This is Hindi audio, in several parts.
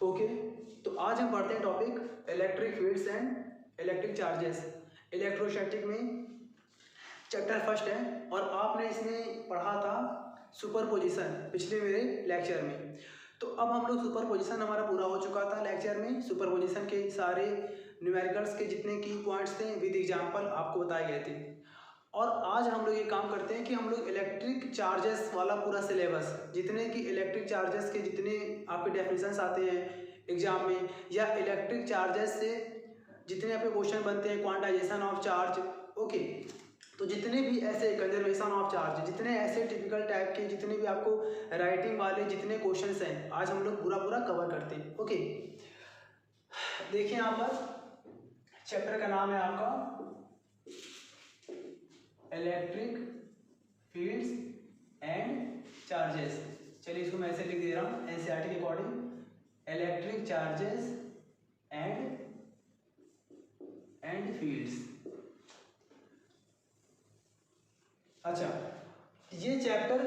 ओके, तो आज हम पढ़ते हैं topic electric fields and electric charges. Electrostatic में चैप्टर फर्स्ट है और आपने इसमें पढ़ा था सुपरपोजिशन पिछले मेरे लेक्चर में। तो अब हम लोग सुपरपोजिशन हमारा पूरा हो चुका था लेक्चर में। सुपरपोजिशन के सारे न्यूमेरिकल्स के जितने की पॉइंट्स थे विद एग्जाम्पल आपको बताए गए थे। और आज हम लोग ये काम करते हैं कि हम लोग इलेक्ट्रिक चार्जेस वाला पूरा सिलेबस, जितने की इलेक्ट्रिक चार्जेस के जितने आपके डेफिनेशंस आते हैं एग्जाम में, या इलेक्ट्रिक चार्जेस से जितने आपके क्वेश्चन बनते हैं, क्वांटाइजेशन ऑफ चार्ज, ओके, तो जितने भी ऐसे कंजर्वेशन ऑफ चार्ज, जितने ऐसे टिपिकल टाइप के जितने भी आपको राइटिंग वाले जितने क्वेश्चंस हैं, आज हम लोग पूरा कवर करते हैं। ओके, देखिए यहाँ पर चैप्टर का नाम है आपका इलेक्ट्रिक फील्ड्स एंड चार्जेस। चलिए इसको मैं ऐसे लिख दे रहा हूँ एनसीईआरटी के according, electric charges and fields. अच्छा, ये चैप्टर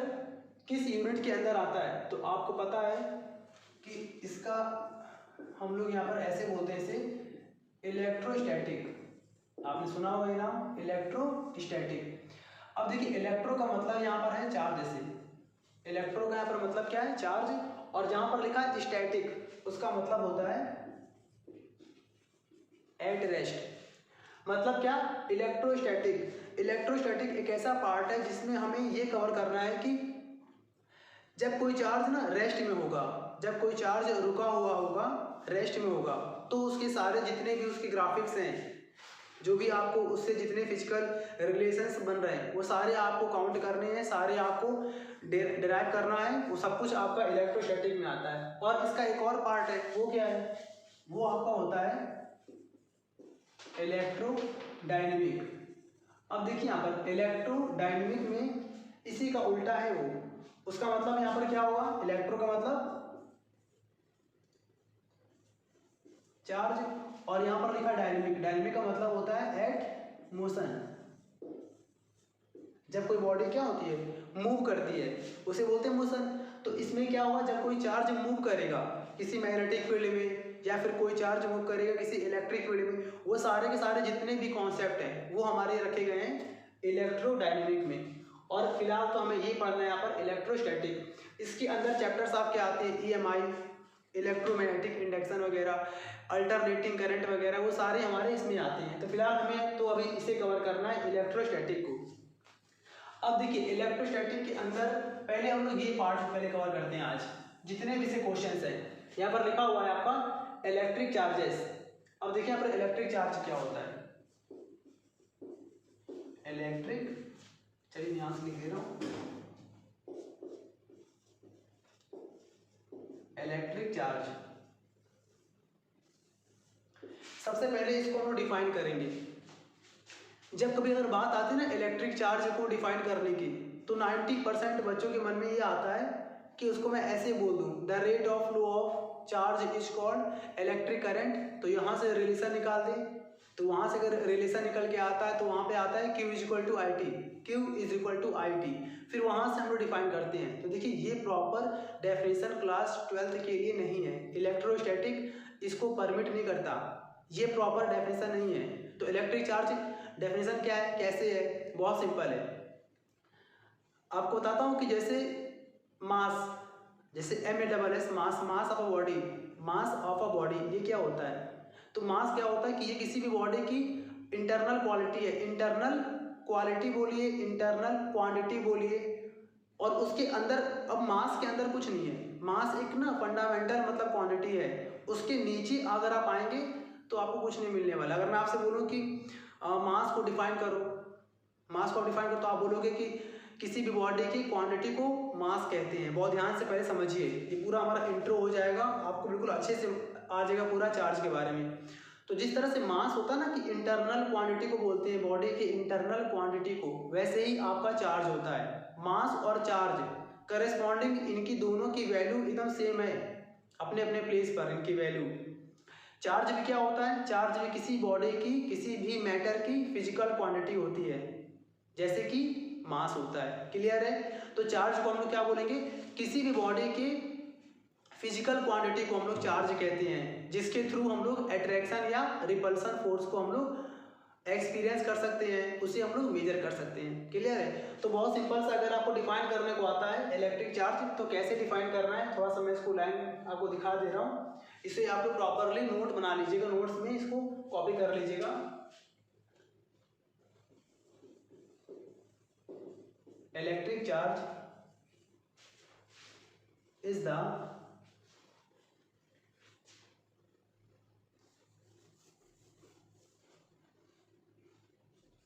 किस यूनिट के अंदर आता है तो आपको पता है कि इसका हम लोग यहाँ पर ऐसे बोलते हैं इसे इलेक्ट्रोस्टैटिक। आपने सुना होगा ये नाम इलेक्ट्रोस्टैटिक। अब देखिए इलेक्ट्रो का मतलब यहाँ पर है चार्ज से। इलेक्ट्रो का यहाँ पर मतलब क्या है? चार्ज। और जहाँ पर लिखा है स्टैटिक उसका मतलब होता है एट रेस्ट। मतलब क्या? इलेक्ट्रोस्टैटिक। इलेक्ट्रोस्टैटिक एक ऐसा पार्ट है जिसमें हमें ये कवर करना है कि जब कोई चार्ज ना रेस्ट में होगा, जब कोई चार्ज रुका हुआ होगा, रेस्ट में होगा, तो उसके सारे जितने भी उसके ग्राफिक्स हैं, जो भी आपको उससे जितने फिजिकल रिलेशंस बन रहे हैं, वो सारे आपको काउंट करने हैं, सारे आपको डिराइव करना है। वो सब कुछ आपका इलेक्ट्रोस्टैटिक में आता है। और इसका एक और पार्ट है, वो क्या है? वो आपका होता है इलेक्ट्रोडायनेमिक। अब देखिए यहाँ पर इलेक्ट्रोडायनेमिक में इसी का उल्टा है वो। उसका मतलब यहाँ पर क्या हुआ? इलेक्ट्रो का मतलब चार्ज, और यहाँ पर लिखा डायनेमिक। डायनेमिक का मतलब होता है एट मोशन। जब कोई बॉडी क्या होती है? मूव करती है, उसे बोलते हैं मोशन। तो इसमें क्या हुआ? जब कोई चार्ज मूव करेगा किसी मैग्नेटिक फील्ड में, या फिर कोई चार्ज मूव करेगा किसी इलेक्ट्रिक फील्ड में, वो सारे के सारे जितने भी कॉन्सेप्ट हैं वो हमारे रखे गए हैं इलेक्ट्रोडायनेमिक में। और फिलहाल तो हमें ये पढ़ना है यहाँ पर इलेक्ट्रोस्टैटिक। इसके अंदर चैप्टर्स आपके आते हैं EMI, इलेक्ट्रोमैग्नेटिक इंडक्शन वगैरह, अल्टरनेटिंग करंट वगैरह, वो सारे हमारे इसमें आते हैं। तो फिलहाल हमें तो अभी इसे कवर करना है इलेक्ट्रोस्टैटिक को। अब देखिए इलेक्ट्रोस्टैटिक के अंदर पहले हम लोग ये पार्ट पहले कवर करते हैं आज, जितने भी से क्वेश्चंस हैं। यहाँ पर लिखा हुआ है आपका इलेक्ट्रिक चार्जेस। अब देखिए यहाँ पर इलेक्ट्रिक चार्ज क्या होता है? इलेक्ट्रिक, चलिए ध्यान से लिख दे रहा हूँ, इलेक्ट्रिक चार्ज। सबसे पहले इसको हम डिफाइन करेंगे। जब कभी अगर बात आती है ना इलेक्ट्रिक चार्ज को डिफाइन करने की, तो 90% बच्चों के मन में ये आता है कि उसको मैं ऐसे बोल दूं, the rate of flow of charge is called electric current. तो यहाँ से रिलेशन निकाल दें, तो वहाँ से अगर रिलेशन निकल के आता है तो वहाँ पे आता है Q is equal to IT, Q is equal to IT। फिर वहाँ से हम लोग डिफाइन करते हैं। तो देखिए ये प्रॉपर डेफिनेशन क्लास 12th के लिए नहीं है। इलेक्ट्रोस्टैटिक इसको परमिट नहीं करता, ये प्रॉपर डेफिनेशन नहीं है। तो इलेक्ट्रिक चार्ज डेफिनेशन क्या है, कैसे है? बहुत सिंपल है। आपको बताता हूँ कि जैसे मास, जैसे MASS, mass of a body, mass of a body, ये क्या होता है? तो मास क्या होता है कि ये किसी भी बॉडी की इंटरनल क्वालिटी है। इंटरनल क्वालिटी बोलिए, इंटरनल क्वांटिटी बोलिए, और उसके अंदर, अब मास के अंदर कुछ नहीं है। मास एक ना फंडामेंटल मतलब क्वांटिटी है। उसके नीचे अगर आप आएंगे तो आपको कुछ नहीं मिलने वाला। अगर मैं आपसे बोलूँ कि मास को डिफाइन करो, मास को डिफाइन करो, तो आप बोलोगे कि किसी भी बॉडी की क्वांटिटी को मास कहते हैं। बहुत ध्यान से पहले समझिए, ये पूरा हमारा इंट्रो हो जाएगा, आपको बिल्कुल अच्छे से आ जाएगा पूरा चार्ज के बारे में। तो जिस तरह से मास होता है ना कि इंटरनल क्वांटिटी को बोलते हैं, बॉडी की इंटरनल क्वांटिटी को, वैसे ही आपका चार्ज होता है। मास और चार्ज करेस्पॉन्डिंग, इनकी दोनों की वैल्यू एकदम सेम है, अपने अपने प्लेस पर इनकी वैल्यू। चार्ज भी क्या होता है? चार्ज भी किसी बॉडी की, किसी भी मैटर की फिजिकल क्वांटिटी होती है, जैसे कि मास होता है। क्लियर है? तो चार्ज को हम लोग क्या बोलेंगे? किसी भी बॉडी के फिजिकल क्वांटिटी को हम लोग चार्ज कहते हैं, जिसके थ्रू हम लोग अट्रैक्शन या रिपल्सन फोर्स को हम लोग एक्सपीरियंस कर सकते हैं, उसे हम लोग मेजर कर सकते हैं। क्लियर है? तो बहुत सिंपल सा, अगर आपको डिफाइन करने को आता है इलेक्ट्रिक चार्ज तो कैसे डिफाइन करना है, थोड़ा सा मैं इसको लाइन आपको दिखा दे रहा हूँ। इसे आप लोग प्रॉपरली नोट बना लीजिएगा, नोट्स में इसको कॉपी कर लीजिएगा। इलेक्ट्रिक चार्ज इज द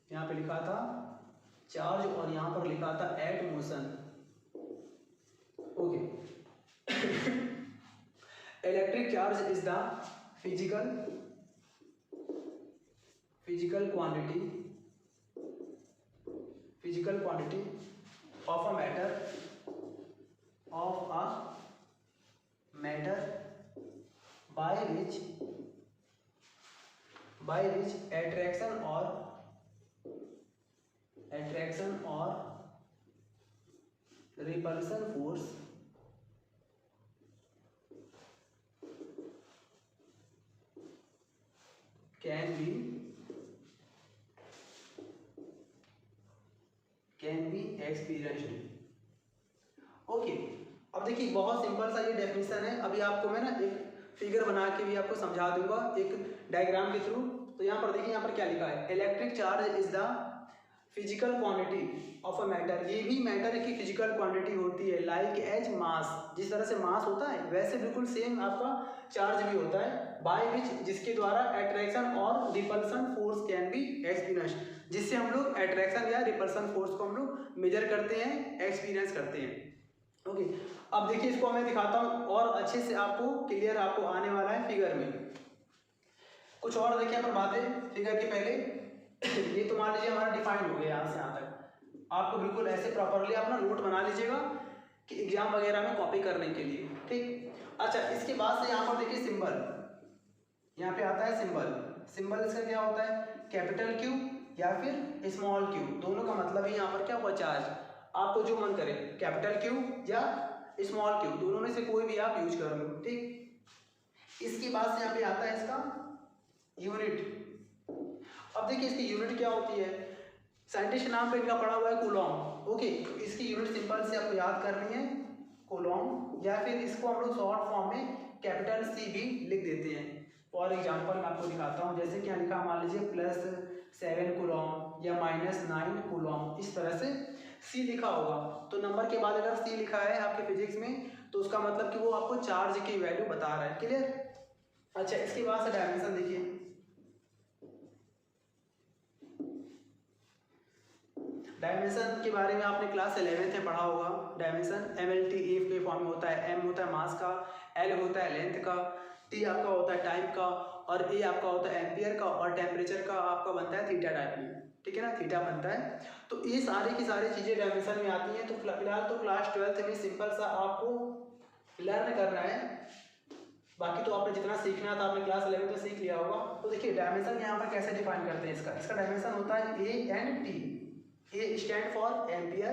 यहाँ पे लिखा था चार्ज और यहाँ पर लिखा था at motion. Okay. Electric charge is the physical quantity of a matter by which attraction or repulsion force can be experienced। Okay, अब देखिए बहुत सिंपल सा ये डेफिनेशन है। अभी आपको मैं ना एक फिगर बना के भी आपको समझा दूंगा एक डायग्राम के थ्रू। तो यहाँ पर देखिए, यहाँ पर क्या लिखा है, electric charge is the physical quantity of a matter. ये भी मैटर की फिजिकल क्वांटिटी होती है, लाइक एज मास। जिस तरह से मास होता है वैसे बिल्कुल सेम आपका चार्ज भी होता है, बाय विच जिसके द्वारा अट्रैक्शन और repulsion force can be experience, जिससे हम लोग अट्रैक्शन या रिपल्सन फोर्स को हम लोग मेजर करते हैं, एक्सपीरियंस करते हैं। ओके, अब देखिए इसको मैं दिखाता हूँ और अच्छे से आपको क्लियर आपको आने वाला है फिगर में। कुछ और देखिए यहाँ पर बातें फिगर के पहले। ये तो मान लीजिए हमारा डिफाइन हो गया यहाँ से यहाँ तक। आपको बिल्कुल ऐसे प्रॉपरली अपना नोट बना लीजिएगा कि एग्जाम वगैरह में कॉपी करने के लिए, ठीक। अच्छा, इसके बाद से यहाँ पर देखिए सिंबल, यहाँ पे आता है सिंबल इसका क्या होता है, कैपिटल क्यू या फिर स्मॉल क्यू, दोनों का मतलब ही यहाँ पर क्या हुआ, चार्ज। आपको जो मन करे, कैपिटल क्यू या स्मॉल क्यू, दोनों में से कोई भी आप यूज कर लो, ठीक। इसके बाद से यहाँ पे आता है इसका यूनिट। अब देखिए इसकी यूनिट क्या होती है, साइंटिस्ट नाम पे इनका पड़ा हुआ है कूलॉम। ओके, तो इसकी यूनिट सिंपल से आपको याद करनी है, कूलॉम, या फिर इसको हम लोग शॉर्ट फॉर्म में कैपिटल सी भी लिख देते हैं। फॉर एग्जांपल मैं आपको दिखाता हूँ, जैसे क्या लिखा, मान लीजिए +7 कूलॉम या -9 कूलॉम, इस तरह से सी लिखा होगा। तो नंबर के बाद अगर सी लिखा है आपके फिजिक्स में तो उसका मतलब कि वो आपको चार्ज की वैल्यू बता रहा है। क्लियर? अच्छा, इसके बाद से डायमेंशन देखिए। डायमेंशन के बारे में आपने क्लास 11th में पढ़ा होगा। डायमेंशन MLT के फॉर्म में होता है। M होता है मास का, L होता है लेंथ का, T आपका होता है टाइम का, और A आपका होता है एम्पियर का, और टेम्परेचर का आपका बनता है थीटा टाइप में, ठीक है ना, थीटा बनता है। तो ये सारी की सारी चीज़ें डायमेंशन में आती हैं। तो फिलहाल तो क्लास 12th में सिंपल सा आपको लर्न करना है, बाकी तो आपने जितना सीखना था आपने क्लास 11 में सीख लिया होगा। तो देखिए डायमेंशन यहाँ पर कैसे डिफाइन करते हैं, इसका डायमेंशन होता है A and T। A stand for ampere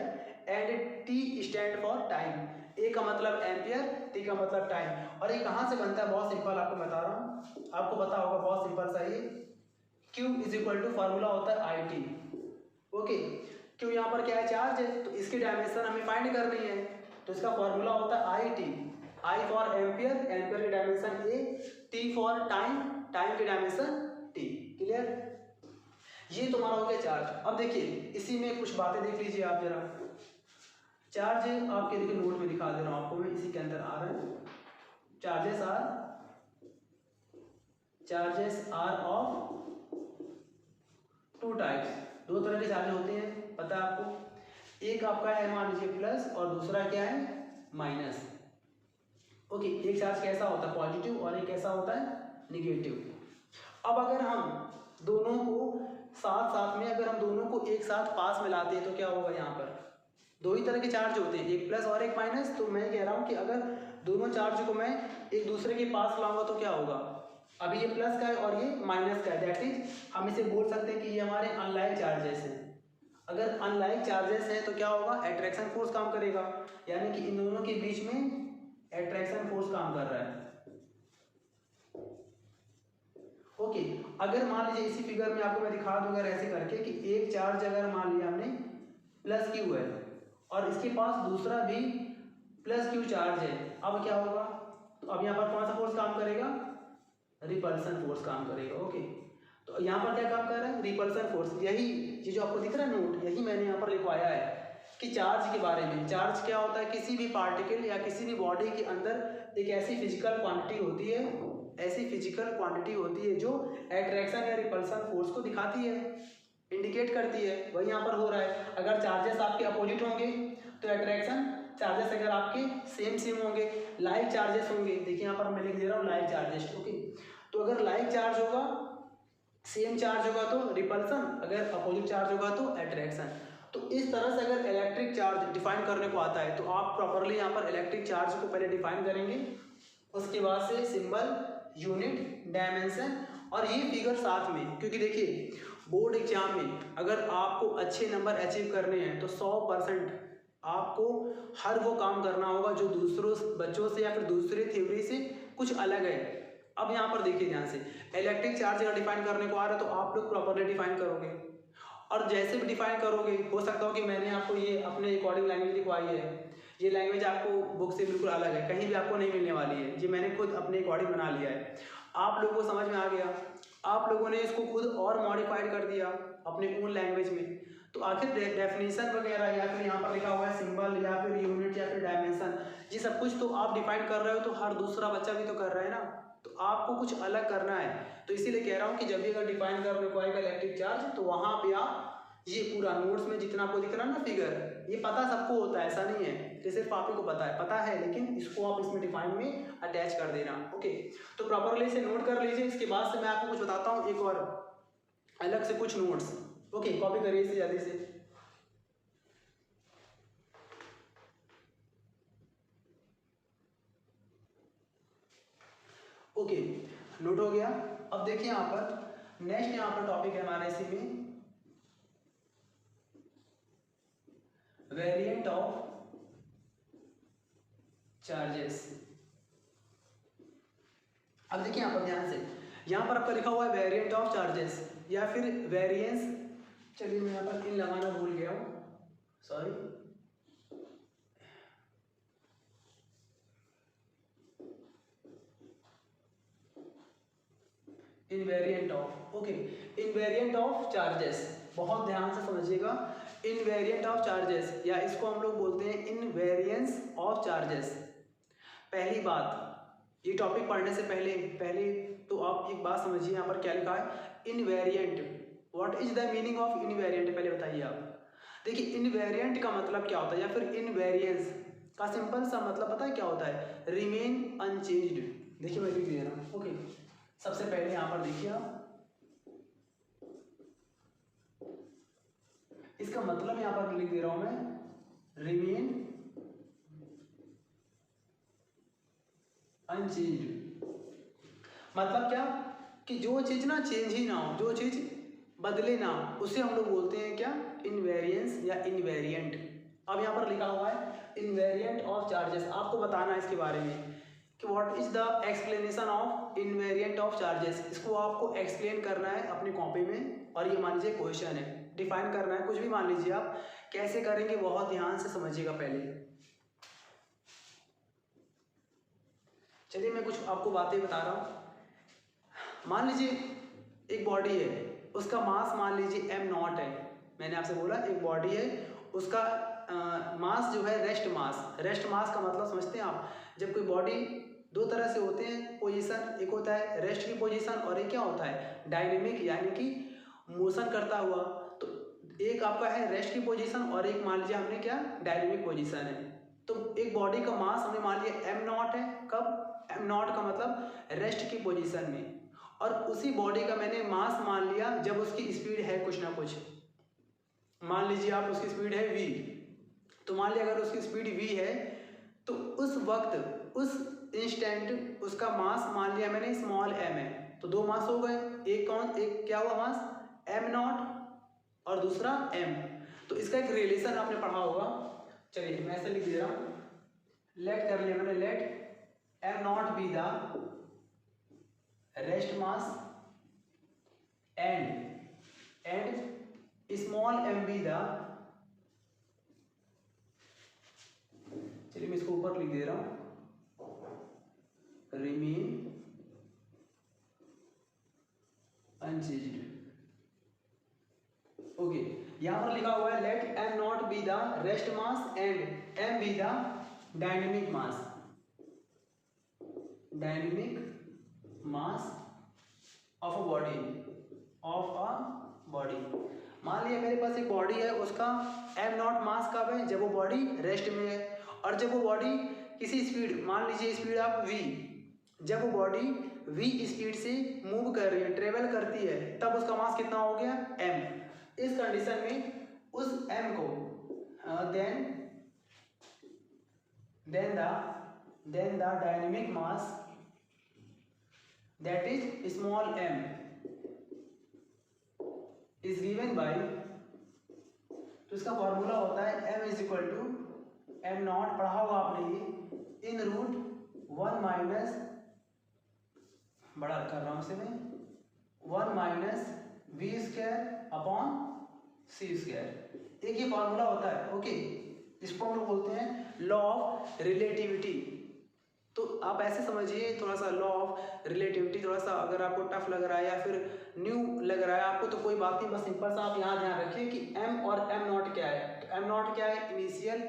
and T stand for time. A का मतलब एम्पियर, T का मतलब टाइम। और ये कहाँ से बनता है, बहुत सिंपल आपको बता रहा हूँ, आपको पता होगा, बहुत सिंपल सा ये Q = फार्मूला होता है IT। ओके, Q यहाँ पर क्या है, चार्ज है, तो इसकी डायमेंशन हमें फाइंड करनी है, तो इसका फार्मूला होता है IT। I for ampere, ampere की dimension A, T for time, time की डायमेंशन T। क्लियर? ये तुम्हारा हो गया चार्ज। अब देखिए इसी में कुछ बातें देख लीजिए आप जरा। चार्ज आपके देखिए नोट में दिखा दे रहा हूँ आपको मैं, इसी के अंदर आ रहा है। Charges are of 2 types. 2 तरह के चार्ज होते हैं, पता है आपको। एक आपका है मान लीजिए प्लस, और दूसरा क्या है, माइनस। ओके, एक चार्ज कैसा होता है, पॉजिटिव, और एक कैसा होता है, निगेटिव। अब अगर हम दोनों को साथ साथ में, अगर हम दोनों को एक साथ पास में लाते हैं तो क्या होगा, यहाँ पर 2 ही तरह के चार्ज होते हैं, एक प्लस और एक माइनस। तो मैं कह रहा हूँ कि अगर दोनों चार्ज को मैं एक दूसरे के पास लाऊंगा तो क्या होगा, अभी ये प्लस का है और ये माइनस का है, दैट इज हम इसे बोल सकते हैं कि ये हमारे अनलाइक चार्जेस हैं। अगर अनलाइक चार्जेस हैं तो क्या होगा, अट्रैक्शन फोर्स काम करेगा, यानी कि इन दोनों के बीच में अट्रैक्शन फोर्स काम कर रहा है। ओके, अगर मान लीजिए इसी फिगर में आपको मैं दिखा दूं अगर ऐसे करके कि एक चार्ज अगर मान लिया हमने प्लस क्यू है और इसके पास दूसरा भी प्लस क्यू चार्ज है, अब क्या होगा? तो अब यहाँ पर कौन सा फोर्स काम करेगा? रिपल्सन फोर्स काम करेगा। ओके, तो यहाँ पर क्या काम कर रहा है? Repulsion force. यही ये जो आपको दिख रहा है नोट, यही मैंने यहाँ पर लिखवाया है कि चार्ज के बारे में। चार्ज क्या होता है? किसी भी पार्टिकल या किसी भी बॉडी के अंदर एक ऐसी फिजिकल क्वांटिटी होती है, ऐसी फिजिकल क्वांटिटी होती है जो अट्रैक्शन या रिपल्सन फोर्स को दिखाती है, इंडिकेट करती है। वही यहाँ पर हो रहा है। अगर चार्जेस आपके अपोजिट होंगे तो अट्रैक्शन, चार्जेस अगर आपके सेम होंगे, लाइक चार्जेस होंगे, देखिए यहाँ पर मैं लिख दे रहा हूँ लाइक चार्जेस। ओके, तो अगर लाइक चार्ज होगा, सेम चार्ज होगा तो रिपल्सन, अगर अपोजिट चार्ज होगा तो अट्रैक्शन। तो इस तरह से अगर इलेक्ट्रिक चार्ज डिफाइन करने को आता है तो आप प्रॉपरली यहाँ पर इलेक्ट्रिक चार्ज को पहले डिफाइन करेंगे, उसके बाद से सिंबल, यूनिट, डायमेंशन और ये फिगर साथ में। क्योंकि देखिए बोर्ड एग्जाम में अगर आपको अच्छे नंबर अचीव करने हैं तो 100% आपको हर वो काम करना होगा जो दूसरों बच्चों से या फिर दूसरे थ्योरी से कुछ अलग है। अब यहाँ पर देखिए ध्यान से, इलेक्ट्रिक चार्ज अगर डिफाइन करने को आ रहा है तो आप लोग प्रॉपरली डिफाइन करोगे, और जैसे भी डिफाइन करोगे हो सकता हो कि मैंने आपको ये अपने अकॉर्डिंग लैंग्वेज लिखवाई है, ये लैंग्वेज आपको बुक से बिल्कुल अलग है, कहीं भी आपको नहीं मिलने वाली है, ये मैंने खुद अपने अकॉर्डिंग बना लिया है। आप लोगों को समझ में आ गया, आप लोगों ने इसको खुद और मॉडिफाइड कर दिया अपने ओन लैंग्वेज में। तो आखिर डेफिनेशन वगैरह या फिर यहाँ पर लिखा हुआ है सिंबल या फिर यूनिट या फिर डायमेंशन, ये सब कुछ तो आप डिफाइन कर रहे हो, तो हर दूसरा बच्चा भी तो कर रहा है ना, तो आपको कुछ अलग करना है। तो इसीलिए कह रहा हूँ कि जब भी अगर डिफाइन करने को आएगा इलेक्ट्रिक चार्ज तो वहाँ पे आप ये पूरा नोट्स में जितना आपको दिख रहा है ना फिगर, ये पता सबको होता है, ऐसा नहीं है कि सिर्फ आप ही को पता है, लेकिन इसको आप इसमें डिफाइन में अटैच कर देना। ओके, तो प्रॉपरली इसे नोट कर लीजिए। इसके बाद से मैं आपको कुछ बताता हूँ, एक और अलग से कुछ नोट्स। ओके, कॉपी करिए इसे जल्दी से। ओके, नोट हो गया। अब देखिए यहाँ पर नेक्स्ट यहाँ पर टॉपिक है हमारा इसी में, वेरिएंट ऑफ चार्जेस। अब देखिए यहाँ पर ध्यान से, यहाँ पर आपका लिखा हुआ है वेरिएंट ऑफ चार्जेस या फिर वेरिएंस। चलिए मैं यहाँ पर इन लगाना भूल गया हूँ, sorry. Invariant of, okay, invariant of charges, बहुत ध्यान से समझिएगा। इनवेरिएंट ऑफ चार्जेस या इसको हम लोग बोलते हैं इनवेरिएंस ऑफ चार्जेस। पहली बात, ये टॉपिक पढ़ने से पहले तो आप एक बात समझिए, यहाँ पर क्या लिखा है, invariant. What is the meaning of invariant, पहले बताइए आप। देखिए इनवेरिएंट का मतलब क्या होता है या फिर इनवेरिएंस का सिंपल सा मतलब पता है क्या होता है? Remain unchanged. देखिए मैं लिख दे रहा हूँ। ओके, सबसे पहले यहाँ पर देखिए आप, इसका मतलब यहाँ पर लिख दे रहा हूं मैं, रिमेन अनचेंज्ड। मतलब क्या कि जो चीज ना चेंज ही ना हो, जो चीज बदले ना हो, उसे हम लोग बोलते हैं क्या? इनवेरिएंस या इनवेरिएंट। अब यहाँ पर लिखा हुआ है इनवेरिएंट ऑफ चार्जेस, आपको बताना है इसके बारे में कि what is the explanation of invariant of charges. इसको आपको एक्सप्लेन करना है अपनी कॉपी में, और ये मान लीजिए क्वेश्चन है, डिफाइन करना है, कुछ भी मान लीजिए आप। कैसे करेंगे बहुत ध्यान से समझिएगा पहले। चलिए मैं कुछ आपको बातें बता रहा हूँ। मान लीजिए एक बॉडी है, उसका मास मान लीजिए m0 है। मैंने आपसे बोला एक बॉडी है, उसका मास जो है रेस्ट मास। रेस्ट मास का मतलब समझते हैं आप? जब कोई बॉडी, दो तरह से होते हैं पोजीशन, एक होता है रेस्ट की पोजीशन और एक क्या होता है? डायनेमिक, यानी कि मोशन करता हुआ। तो एक आपका है रेस्ट की पोजीशन और एक मान लीजिए हमने क्या, डायनेमिक पोजीशन है। तो एक बॉडी का मास हमने मान लिया m0 है। कब? m0 का मतलब रेस्ट की पोजीशन में। और उसी बॉडी का मैंने मास मान लिया जब उसकी स्पीड है कुछ ना कुछ। मान लीजिए आप उसकी स्पीड है v, तो मान लिया अगर उसकी स्पीड v है तो उस वक्त, उस इंस्टेंट उसका मास मान लिया मैंने स्मॉल m है। तो दो मास हो गए, एक कौन, एक क्या हुआ मास m0 और दूसरा m। तो इसका एक रिलेशन आपने पढ़ा होगा। चलिए मैं ऐसे लिख दे रहा हूँ, लेट कर लिया मैंने, late m not be the rest mass and small m be the, चलिए मैं इसको ऊपर लिख दे रहा हूं, remain unchanged। ओके, यहां पर लिखा हुआ है let m not be the rest mass and m be the dynamic mass, dynamic mass of a body, मान लिया मेरे पास एक बॉडी है, उसका m नॉट मास कब है, जब वो बॉडी रेस्ट में है, और जब वो बॉडी किसी स्पीड, मान लीजिए स्पीड आप v, जब वो बॉडी v स्पीड से मूव कर रही है, ट्रेवल करती है, तब उसका मास कितना हो गया m। इस कंडीशन में उस m को then the dynamic mass that is small m is given by, तो इसका फॉर्मूला होता है m is equal to m not, पढ़ा होगा आपने ये, इन रूट 1 माइनस, बड़ा कर रहा हूं इसे मैं, 1 minus v square upon c square, एक ये फॉर्मूला होता है। ओके, इसको हम लोग बोलते हैं लॉ ऑफ रिलेटिविटी। तो आप ऐसे समझिए, थोड़ा सा लॉ ऑफ रिलेटिविटी थोड़ा सा अगर आपको टफ लग रहा है या फिर न्यू लग रहा है आपको, तो कोई बात नहीं, बस सिंपल सा आप यहाँ ध्यान रखिए कि m और m नॉट क्या है। m नॉट क्या है, इनिशियल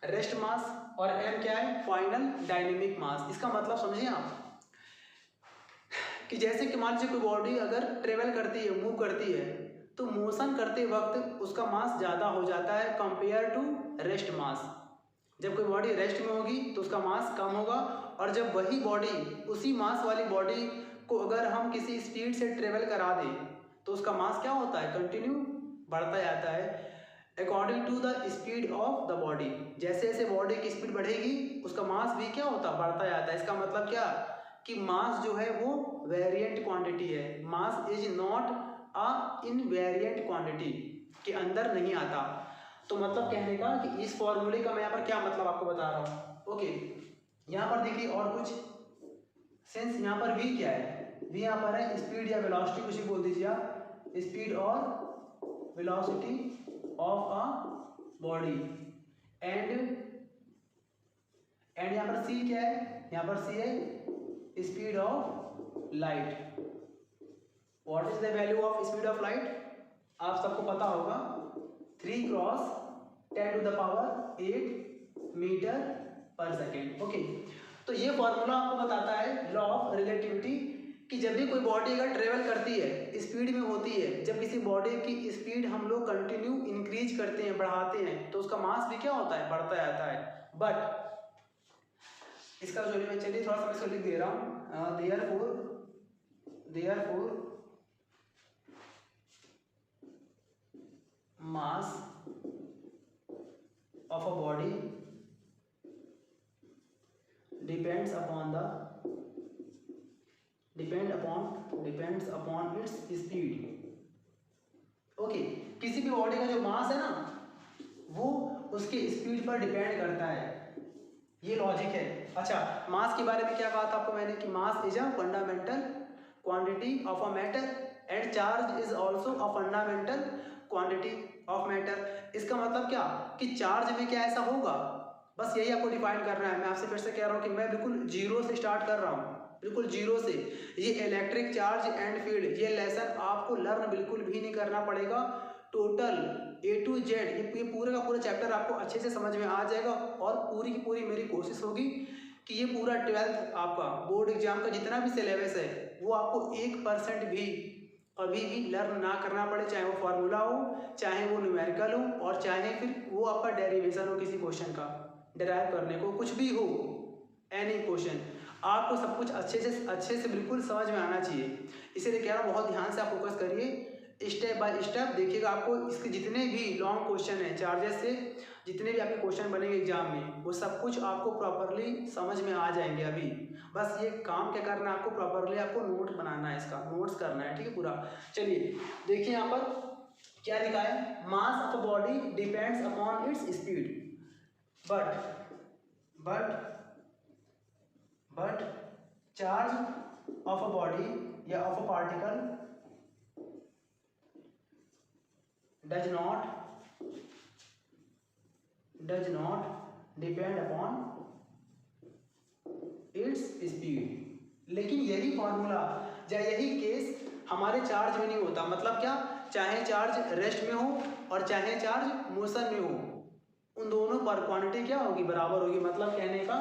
रेस्ट मास, और m क्या है, फाइनल डायनेमिक मास। इसका मतलब समझिए आप कि जैसे कि मान लीजिए कोई बॉडी अगर ट्रेवल करती है, मूव करती है, तो मोशन करते वक्त उसका मास ज़्यादा हो जाता है कंपेयर टू रेस्ट मास। जब कोई बॉडी रेस्ट में होगी तो उसका मास कम होगा, और जब वही बॉडी, उसी मास वाली बॉडी को अगर हम किसी स्पीड से ट्रेवल करा दें तो उसका मास क्या होता है, कंटिन्यू बढ़ता जाता है according to the speed of the body. जैसे जैसे बॉडी की स्पीड बढ़ेगी उसका मास भी क्या होता, बढ़ता जाता है। इसका मतलब क्या कि मास जो है वो वेरिएंट क्वांटिटी है, mass is not a invariant quantity, के अंदर नहीं आता। तो मतलब कहने का कि इस फॉर्मूले का मैं यहाँ पर क्या मतलब आपको बता रहा हूँ। ओके, यहाँ पर देखिए और कुछ सेंस, यहाँ पर v क्या है, v यहाँ पर है स्पीड या वेलोसिटी, कुछ भी बोल दीजिए आप, स्पीड और velocity of a body, and यहाँ पर c क्या है, यहाँ पर c है speed of light. What is the value of speed of light, आप सबको पता होगा, 3 cross 10 to the power 8 metre पर सेकेंड। ओके, तो ये फॉर्मूला आपको बताता है लॉ ऑफ रिलेटिविटी कि जब भी कोई बॉडी अगर ट्रेवल करती है, स्पीड में होती है, जब किसी बॉडी की स्पीड हम लोग कंटिन्यू इंक्रीज करते हैं, बढ़ाते हैं, तो उसका मास भी क्या होता है, बढ़ता जाता है। बट इसका जो मैं चलिए थोड़ा सा मैं इसको लिख दे रहा हूँ, therefore mass of a body depends upon its speed। Okay, किसी भी बॉडी का जो मास है ना, वो उसके स्पीड पर डिपेंड करता है, ये लॉजिक है। अच्छा, मास के बारे में क्या कहा था आपको मैंने कि mass is a fundamental quantity of a matter and charge is also a fundamental quantity of matter. इसका मतलब क्या कि चार्ज में क्या ऐसा होगा, बस यही आपको डिफाइन करना है। मैं आपसे फिर से कह रहा हूँ कि मैं बिल्कुल जीरो से स्टार्ट कर रहा हूँ, बिल्कुल जीरो से। ये इलेक्ट्रिक चार्ज एंड फील्ड, ये लेसन आपको लर्न बिल्कुल भी नहीं करना पड़ेगा, टोटल A to Z ये पूरे का पूरा चैप्टर आपको अच्छे से समझ में आ जाएगा। और पूरी की पूरी मेरी कोशिश होगी कि ये पूरा 12th आपका बोर्ड एग्जाम का जितना भी सिलेबस है वो आपको 1% भी कभी भी लर्न ना करना पड़े, चाहे वो फार्मूला हो, चाहे वो न्यूमेरिकल हो, और चाहे फिर वो आपका डेरिवेशन हो, किसी क्वेश्चन का डेराइव करने को, कुछ भी हो, एनी क्वेश्चन, आपको सब कुछ अच्छे से बिल्कुल समझ में आना चाहिए। इसीलिए कह रहा हूँ बहुत ध्यान से आप फोकस करिए, स्टेप बाय स्टेप देखिएगा। आपको इसके जितने भी लॉन्ग क्वेश्चन हैं, चार्जेस से जितने भी आपके क्वेश्चन बनेंगे एग्जाम में, वो सब कुछ आपको प्रॉपरली समझ में आ जाएंगे। अभी बस ये काम क्या करना है, आपको प्रॉपरली आपको नोट बनाना है, इसका नोट्स करना है, ठीक है पूरा। चलिए देखिए यहाँ पर क्या लिखा है, mass of a body depends upon its speed, but but charge of a body या of a particle does not depend upon its speed. लेकिन यही फॉर्मूला या यही केस हमारे चार्ज में नहीं होता। मतलब क्या, चाहे चार्ज रेस्ट में हो और चाहे चार्ज मोशन में हो, उन दोनों पर क्वांटिटी क्या होगी, बराबर होगी। मतलब कहने का,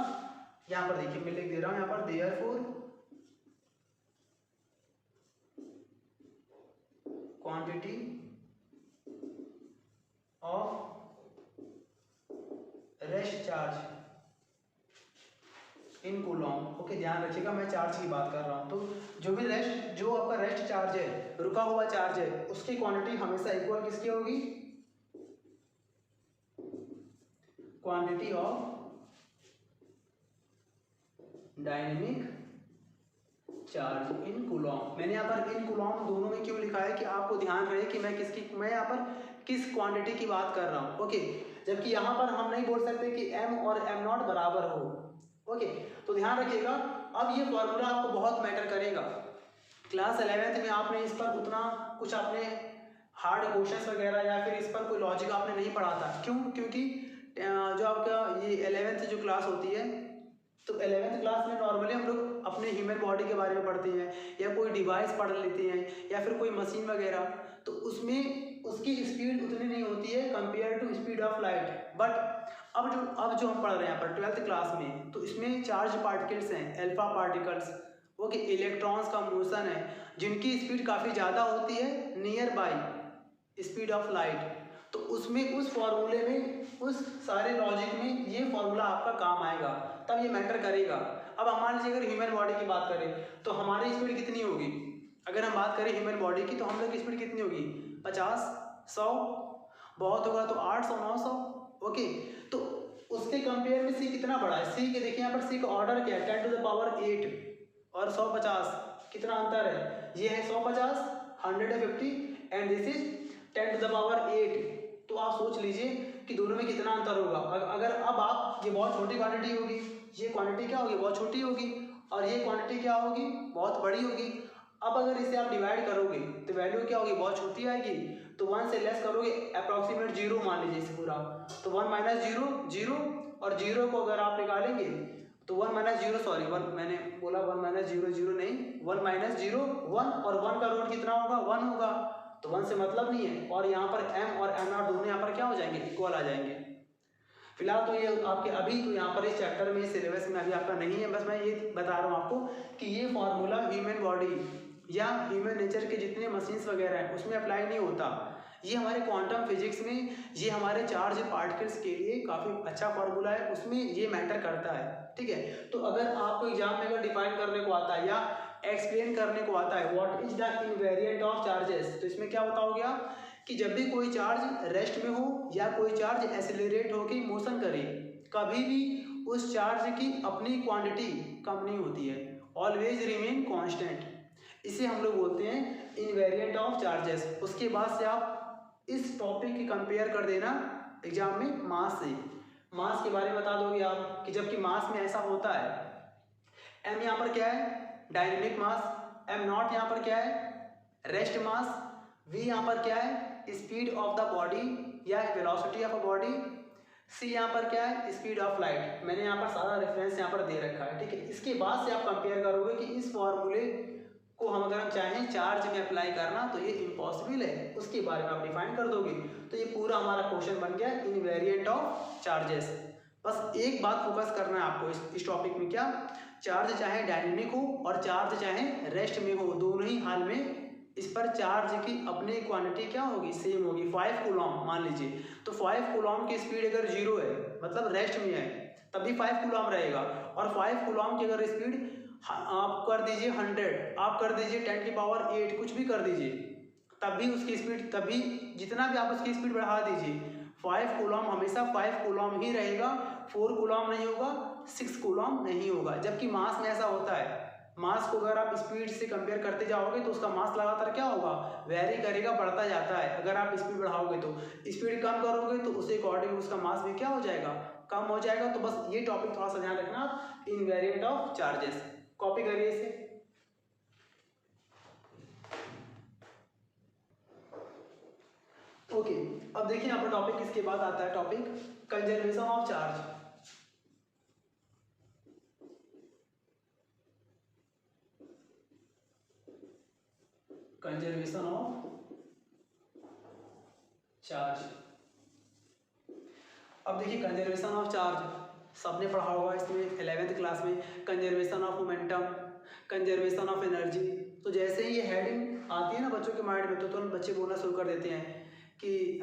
यहाँ पर देखिए मैं लिख दे रहा हूँ यहाँ पर, therefore quantity of rest charge in Coulomb. Okay, ध्यान रखिएगा मैं चार्ज की बात कर रहा हूँ। तो जो आपका रेस्ट चार्ज है, रुका हुआ चार्ज है, उसकी क्वांटिटी हमेशा इक्वल किसकी होगी, quantity of dynamic charge in Coulomb. मैंने यहाँ पर इन कूलॉम दोनों में क्यों लिखा है कि आपको ध्यान रहे कि मैं यहाँ पर किस क्वांटिटी की बात कर रहा हूँ। ओके, जबकि यहाँ पर हम नहीं बोल सकते कि m और m नॉट बराबर हो। ओके, तो ध्यान रखिएगा। अब ये फॉर्मूला आपको बहुत मैटर करेगा। क्लास 11th में आपने इस पर उतना कुछ आपने हार्ड क्वेश्चंस वगैरह या फिर इस पर कोई लॉजिक आपने नहीं पढ़ा था। क्यों? क्योंकि जो आपका ये 11th जो क्लास होती है, तो 11th क्लास में नॉर्मली हम लोग अपने ह्यूमन बॉडी के बारे में पढ़ते हैं या कोई डिवाइस पढ़ लेते हैं या फिर कोई मशीन वगैरह, तो उसमें उसकी स्पीड उतनी नहीं होती है compare to speed of light. But अब जो हम पढ़ रहे हैं यहाँ पर 12th क्लास में, तो इसमें चार्ज पार्टिकल्स हैं, अल्फा पार्टिकल्स, ओके, इलेक्ट्रॉन्स का मोशन है, जिनकी स्पीड काफ़ी ज़्यादा होती है near by speed of light. तो उसमें उस फॉर्मूले में, उस सारे लॉजिक में ये फॉर्मूला आपका काम आएगा, तब ये मैटर करेगा। अब हम मान लीजिए अगर ह्यूमन बॉडी की बात करें तो हमारी स्पीड कितनी होगी। अगर हम बात करें ह्यूमन बॉडी की, तो हम लोग की स्पीड कितनी होगी, 50, 100, बहुत होगा तो 800, 900। ओके, तो उसके कंपेयर में सी कितना बड़ा है। सी के देखिए यहाँ पर सी का ऑर्डर क्या है, 10 टू द पावर 8 और 150, कितना अंतर है। ये है 150, 150 and this is 10 to the power 8। तो आप सोच लीजिए कि दोनों में कितना अंतर होगा। अगर अब आप, ये बहुत छोटी क्वांटिटी होगी, ये क्वांटिटी क्या होगी, बहुत छोटी होगी, और ये क्वांटिटी क्या होगी, बहुत बड़ी होगी। अब अगर इसे आप डिवाइड करोगे तो वैल्यू क्या होगी, बहुत छोटी आएगी। तो 1 से लेस करोगे, अप्रॉक्सीमेट 0 मान लीजिए इसे पूरा, तो 1 माइनस 0 0, और 0 को अगर आप निकालेंगे तो 1 माइनस 0, सॉरी 1 मैंने बोला 1 माइनस 0 0 नहीं, 1 माइनस 0 1, और 1 का रूट कितना होगा, 1 होगा, तो 1 से मतलब नहीं है। और यहाँ पर m और m नॉट दोनों यहाँ पर क्या हो जाएंगे, इक्वल आ जाएंगे। फिलहाल तो ये आपके अभी तो यहाँ पर इस चैप्टर में, सिलेबस में अभी आपका नहीं है, बस मैं ये बता रहा हूँ आपको कि ये फॉर्मूला ह्यूमन बॉडी या ह्यूमन नेचर के जितने मशीन्स वगैरह हैं उसमें अप्लाई नहीं होता। ये हमारे क्वांटम फिजिक्स में, ये हमारे चार्ज पार्टिकल्स के लिए काफ़ी अच्छा फॉर्मूला है, उसमें ये मैटर करता है। ठीक है, तो अगर आपको एग्जाम में अगर डिफाइन करने को आता है या एक्सप्लेन करने को आता है what is the invariant of charges, तो इसमें क्या बताओगे आप कि जब भी कोई चार्ज रेस्ट में हो या कोई चार्ज एक्सेलरेट होकर मोशन करे, कभी भी उस चार्ज की अपनी क्वांटिटी कम नहीं होती है, ऑलवेज रिमेन कांस्टेंट। इसे हम लोग बोलते हैं इनवेरिएंट ऑफ चार्जेस। उसके बाद से आप इस टॉपिक की कंपेयर कर देना एग्जाम में मास से। मास के बारे में बता दोगे आप कि जबकि मास में ऐसा होता है, m यहाँ पर क्या है, डायनेमिक मास, m नॉट यहाँ पर क्या है, रेस्ट मास, v यहाँ पर क्या है, स्पीड ऑफ द बॉडी या velocity of a body, c यहाँ पर क्या है, स्पीड ऑफ लाइट। मैंने यहाँ पर सारा रेफरेंस यहाँ पर दे रखा है। ठीक है, इसके बाद से आप कंपेयर करोगे कि इस फॉर्मूले को हम अगर हम चाहें चार्ज में अप्लाई करना तो ये इम्पॉसिबल है, उसके बारे में आप डिफाइन कर दोगे। तो ये पूरा हमारा क्वेश्चन बन गया इनवेरिएंट ऑफ चार्जेस। बस एक बात फोकस करना है आपको इस टॉपिक में, क्या, चार्ज चाहे डायनेमिक हो और चार्ज चाहे रेस्ट में हो, दोनों ही हाल में इस पर चार्ज की अपनी क्वांटिटी क्या होगी, सेम होगी। 5 कूलॉम मान लीजिए, तो 5 कूलॉम की स्पीड अगर 0 है, मतलब रेस्ट में है, तब भी 5 कूलॉम रहेगा। और 5 कूलॉम की अगर स्पीड आप कर दीजिए 100, आप कर दीजिए 10 की पावर 8, कुछ भी कर दीजिए, तब भी उसकी स्पीड, तभी जितना भी आप उसकी स्पीड बढ़ा दीजिए, 5 कूलॉम हमेशा 5 कूलॉम ही रहेगा, 4 कूलॉम नहीं होगा, 6 कूलॉम नहीं होगा। जबकि मास में ऐसा होता है, मास को अगर आप स्पीड से कंपेयर करते जाओगे तो उसका मास लगातार क्या होगा, वेरी करेगा, बढ़ता जाता है। अगर आप स्पीड बढ़ाओगे तो, स्पीड कम करोगे तो उसे अकॉर्डिंग उसका मास भी क्या हो जाएगा, कम हो जाएगा। तो बस ये टॉपिक थोड़ा सा ध्यान रखना आप, इनवेरिएंट ऑफ चार्जेस। कॉपी करिए इसे। ओके, अब देखिए यहाँ पर टॉपिक इसके बाद आता है topic conservation of charge. Conservation of charge. अब देखिए कंजर्वेशन ऑफ चार्ज सबने पढ़ा होगा इसमें 11th क्लास में, conservation of momentum, conservation of energy. तो जैसे ही ये हेडिंग आती है ना बच्चों के माइंड में, तो तुरंत बच्चे बोलना शुरू कर देते हैं कि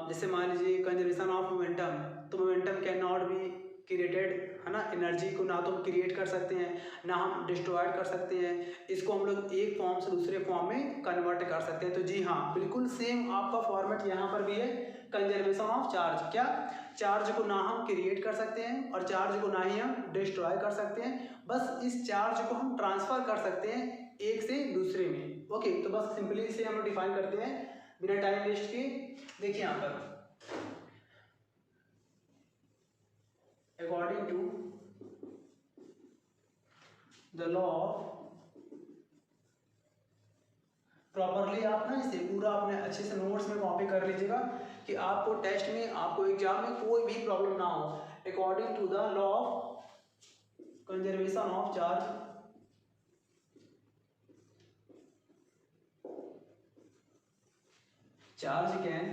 जैसे मान लीजिए कंजर्वेशन ऑफ मोमेंटम, तो momentum can not be created, है ना। एनर्जी को ना तो हम क्रिएट कर सकते हैं ना हम डिस्ट्रॉयड कर सकते हैं, इसको हम लोग एक फॉर्म से दूसरे फॉर्म में कन्वर्ट कर सकते हैं। तो जी हाँ, बिल्कुल सेम आपका फॉर्मेट यहाँ पर भी है, कंजर्वेशन ऑफ चार्ज। क्या, चार्ज को ना हम क्रिएट कर सकते हैं और चार्ज को ना ही हम डिस्ट्रॉय कर सकते हैं, बस इस चार्ज को हम ट्रांसफर कर सकते हैं एक से दूसरे में। ओके, तो बस सिंपली इसे हम डिफाइन करते हैं बिना टाइम वेस्ट किए। देखिए यहाँ पर according to the law of, properly आप ना इसे पूरा अपने अच्छे से नोट्स में कॉपी कर लीजिएगा कि आपको टेस्ट में, आपको एग्जाम में कोई भी प्रॉब्लम ना हो। According to the law of conservation of charge, charge can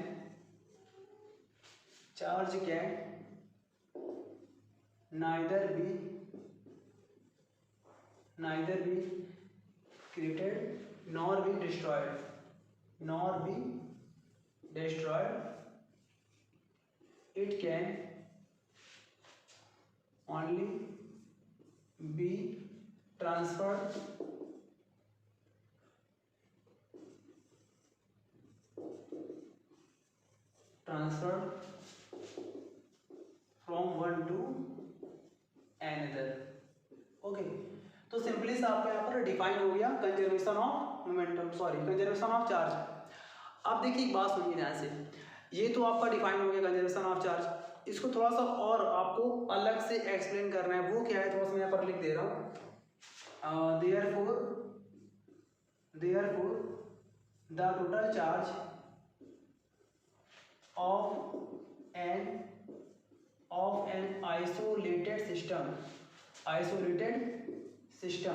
neither be created nor be destroyed, it can only be transferred from one to another। Okay, तो सिंपली सा आपका यहाँ पर डिफाइन हो गया conservation of momentum, sorry conservation of charge. अब देखिए एक बात सुनिए ध्यान से, ये तो आपका डिफाइन हो गया कंजर्वेशन ऑफ चार्ज। इसको थोड़ा सा और आपको अलग से एक्सप्लेन करना है, वो क्या है थोड़ा सा मैं यहाँ पर लिख दे रहा हूँ। therefore the total charge of an isolated system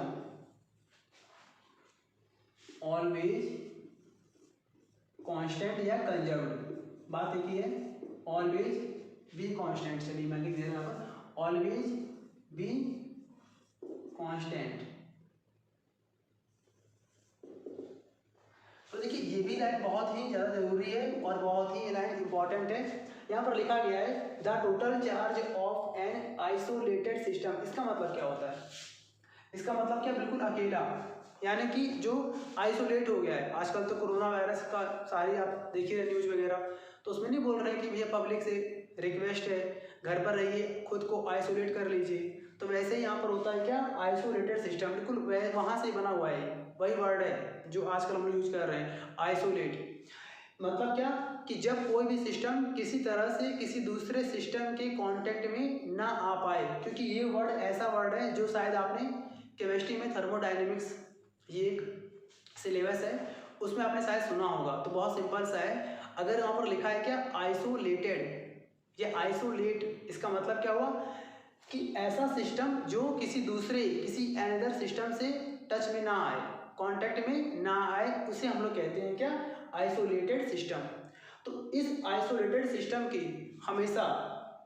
always constant या कंजर्व्ड, बात एक ही है, always be constant। चलिए मैं लिख दे रहा हूँ, always be constant। तो देखिए ये भी लाइन बहुत ही ज़्यादा जरूरी है और बहुत ही लाइन इंपॉर्टेंट है। यहाँ पर लिखा गया है the total charge of an isolated system. इसका मतलब क्या होता है, इसका मतलब क्या, बिल्कुल अकेला, यानी कि जो आइसोलेट हो गया है। आजकल तो कोरोना वायरस का सारी आप देखिए न्यूज़ वगैरह, तो उसमें नहीं बोल रहे हैं कि भैया पब्लिक से रिक्वेस्ट है घर पर रहिए, खुद को आइसोलेट कर लीजिए। तो वैसे ही यहाँ पर होता है क्या, आइसोलेटेड सिस्टम, बिल्कुल वहाँ से बना हुआ है, वही वर्ड है जो आजकल हम यूज कर रहे हैं, आइसोलेट। मतलब क्या कि जब कोई भी सिस्टम किसी तरह से किसी दूसरे सिस्टम के कांटेक्ट में ना आ पाए, क्योंकि ये वर्ड ऐसा वर्ड है जो शायद आपने केमिस्ट्री में थर्मोडायनेमिक्स, ये एक सिलेबस है, उसमें आपने शायद सुना होगा। तो बहुत सिंपल सा है, अगर यहाँ पर लिखा है क्या, आइसोलेटेड, ये आइसोलेट इसका मतलब क्या हुआ कि ऐसा सिस्टम जो किसी दूसरे, किसी अनदर सिस्टम से टच में ना आए, कांटेक्ट में ना आए, उसे हम लोग कहते हैं क्या, आइसोलेटेड सिस्टम। तो इस आइसोलेटेड सिस्टम की हमेशा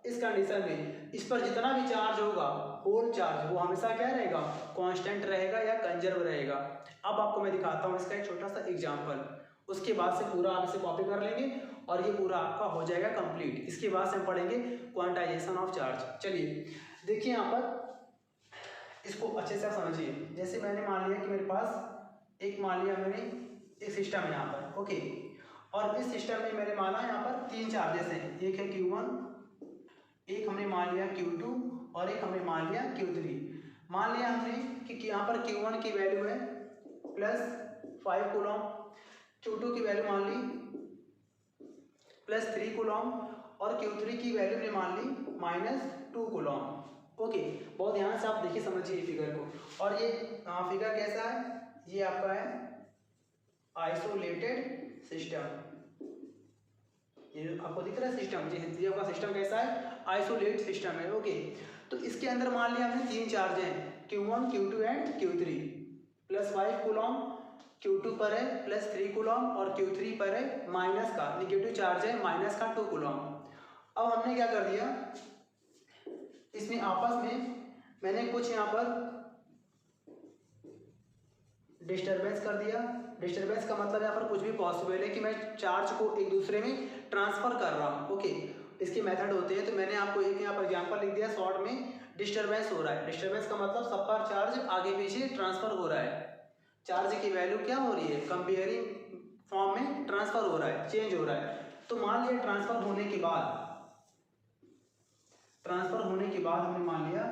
इस कंडीशन में इस पर जितना भी चार्ज होगा, होल चार्ज, वो हमेशा क्या रहेगा, कांस्टेंट रहेगा या कंजर्व रहेगा। अब आपको मैं दिखाता हूँ इसका एक छोटा सा एग्जांपल, उसके बाद से पूरा आप इसे कॉपी कर लेंगे और ये पूरा आपका हो जाएगा कंप्लीट। इसके बाद से हम पढ़ेंगे क्वांटाइजेशन ऑफ चार्ज। चलिए देखिए यहाँ पर इसको अच्छे से समझिए। जैसे मैंने मान लिया कि मेरे पास एक, मान लिया मैंने एक सिस्टम है यहाँ पर, ओके, और इस सिस्टम में मैंने माना यहाँ पर तीन चार्जेस हैं, एक है Q1, एक हमने मान लिया Q2 और एक हमने मान लिया Q3। मान लिया हमने कि यहाँ पर Q1 की वैल्यू है +5 कूलम, Q2 की वैल्यू मान ली +3 कूलम और Q3 की वैल्यू ने मान ली 2 कूलम। ओके, बहुत ध्यान से आप देखिए, समझिए फिगर को। और ये फिगर कैसा है, ये आपका है आइसोलेटेड सिस्टम। ये आपको दिख रहा है सिस्टम, ये आपका सिस्टम कैसा है, आइसोलेट सिस्टम है। ओके, तो इसके अंदर मान लिया हमने 3 चार्ज हैं, Q1 Q2 and Q3, plus 5 coulomb Q2 पर है, प्लस 3 कूलम, और Q3 पर है माइनस का निगेटिव चार्ज है, माइनस का 2 कूलम। अब हमने क्या कर दिया, इसमें आपस में मैंने कुछ यहाँ पर डिस्टर्बेंस कर दिया। डिस्टर्बेंस का मतलब यहाँ पर कुछ भी पॉसिबल है कि मैं चार्ज को एक दूसरे में ट्रांसफर कर रहा हूँ। ओके, इसके मेथड होते हैं, तो मैंने आपको एक यहाँ पर एग्जांपल लिख दिया शॉर्ट में, डिस्टर्बेंस हो रहा है। डिस्टर्बेंस का मतलब सबका चार्ज आगे पीछे ट्रांसफर हो रहा है, चार्ज की वैल्यू क्या हो रही है, कंपेयरिंग फॉर्म में ट्रांसफर हो रहा है, चेंज हो रहा है। तो मान लिया ट्रांसफर होने के बाद हमने मान लिया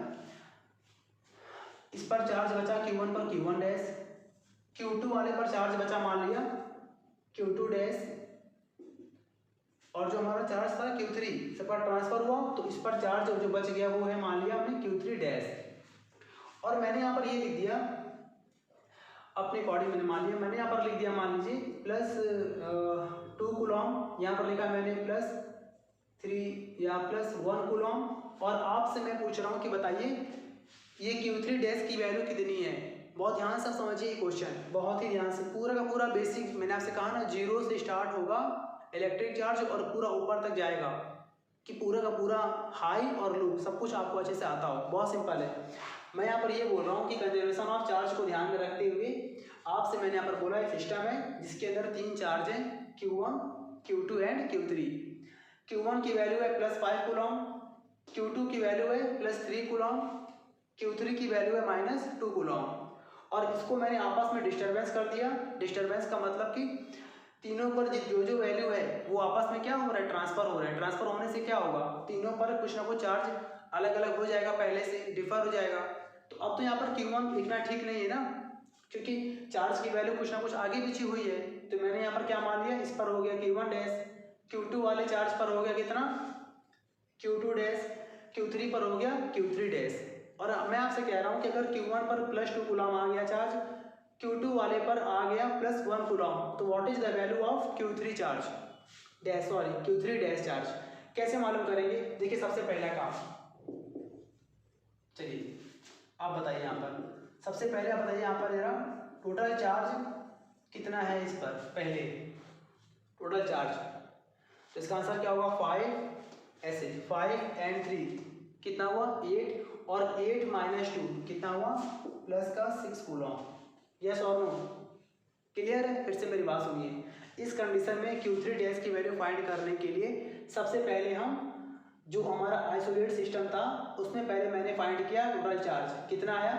इस पर चार्ज बचा Q1 पर Q1 डैश, Q2 वाले पर चार्ज बचा मान लिया Q2 डैश, और जो हमारा चार्ज था Q3 से पर ट्रांसफर हुआ, तो इस पर चार्ज जो बच गया वो है मान लिया हमने Q3 डैश। और मैंने यहाँ पर ये लिख दिया अपने अकॉर्डिंग, मैंने यहाँ पर लिख दिया मान लीजिए प्लस 2 कूलम, यहाँ पर लिखा मैंने प्लस 3 या प्लस 1 कूलम। और आपसे मैं पूछ रहा हूँ कि बताइए ये Q3 डैश की वैल्यू कितनी है। बहुत ध्यान से समझिए क्वेश्चन, बहुत ही ध्यान से, पूरा का पूरा बेसिक, मैंने आपसे कहा ना 0 से स्टार्ट होगा इलेक्ट्रिक चार्ज और पूरा ऊपर तक जाएगा, कि पूरा का पूरा हाई और लो सब कुछ आपको अच्छे से आता हो। बहुत सिंपल है। मैं यहाँ पर ये बोल रहा हूँ कि कंजर्वेशन ऑफ चार्ज को ध्यान में रखते हुए आपसे मैंने यहाँ पर बोला एक सिस्टम है जिसके अंदर 3 चार्ज हैं, Q1 Q2 and Q3। Q1 की वैल्यू है प्लस 5 कूलम, Q2 की वैल्यू है प्लस 3 कूलम, Q3 की वैल्यू है माइनस 2 कूलम। और इसको मैंने आपस में डिस्टर्बेंस कर दिया। डिस्टर्बेंस का मतलब कि तीनों पर जो वैल्यू है वो आपस में क्या हो रहा है, ट्रांसफर हो रहा है। ट्रांसफर होने से क्या होगा, तीनों पर कुछ ना कुछ चार्ज अलग अलग हो जाएगा, पहले से डिफर हो जाएगा। तो अब तो यहाँ पर Q1 लिखना ठीक नहीं है ना, क्योंकि चार्ज की वैल्यू कुछ ना कुछ आगे पीछे हुई है। तो मैंने यहाँ पर क्या मान लिया, इस पर हो गया Q1 डैश, Q2 वाले चार्ज पर हो गया कितना Q2 डैश, Q3 पर हो गया Q3 डैश। और मैं आपसे कह रहा हूँ कि अगर Q1 पर प्लस 2 कूलम आ गया चार्ज, Q2 वाले पर आ गया प्लस 1 कूलम, तो what is the value of Q3 charge dash, sorry Q3 dash charge. कैसे मालूम करेंगे, देखिए सबसे पहला काम, चलिए आप बताइए यहाँ पर, सबसे पहले आप बताइए यहाँ पर जरा टोटल चार्ज कितना है इस पर, पहले टोटल चार्ज। तो इसका आंसर क्या होगा 5, ऐसे 5 एंड 3 कितना हुआ 8, और 8 माइनस 2 कितना हुआ प्लस का 6 कूलम। यस और नो, क्लियर है। फिर से मेरी बात सुनिए, इस कंडीशन में Q3 डैश की वैल्यू फाइंड करने के लिए सबसे पहले हम जो हमारा आइसोलेट सिस्टम था उसमें पहले मैंने फाइंड किया टोटल चार्ज कितना आया,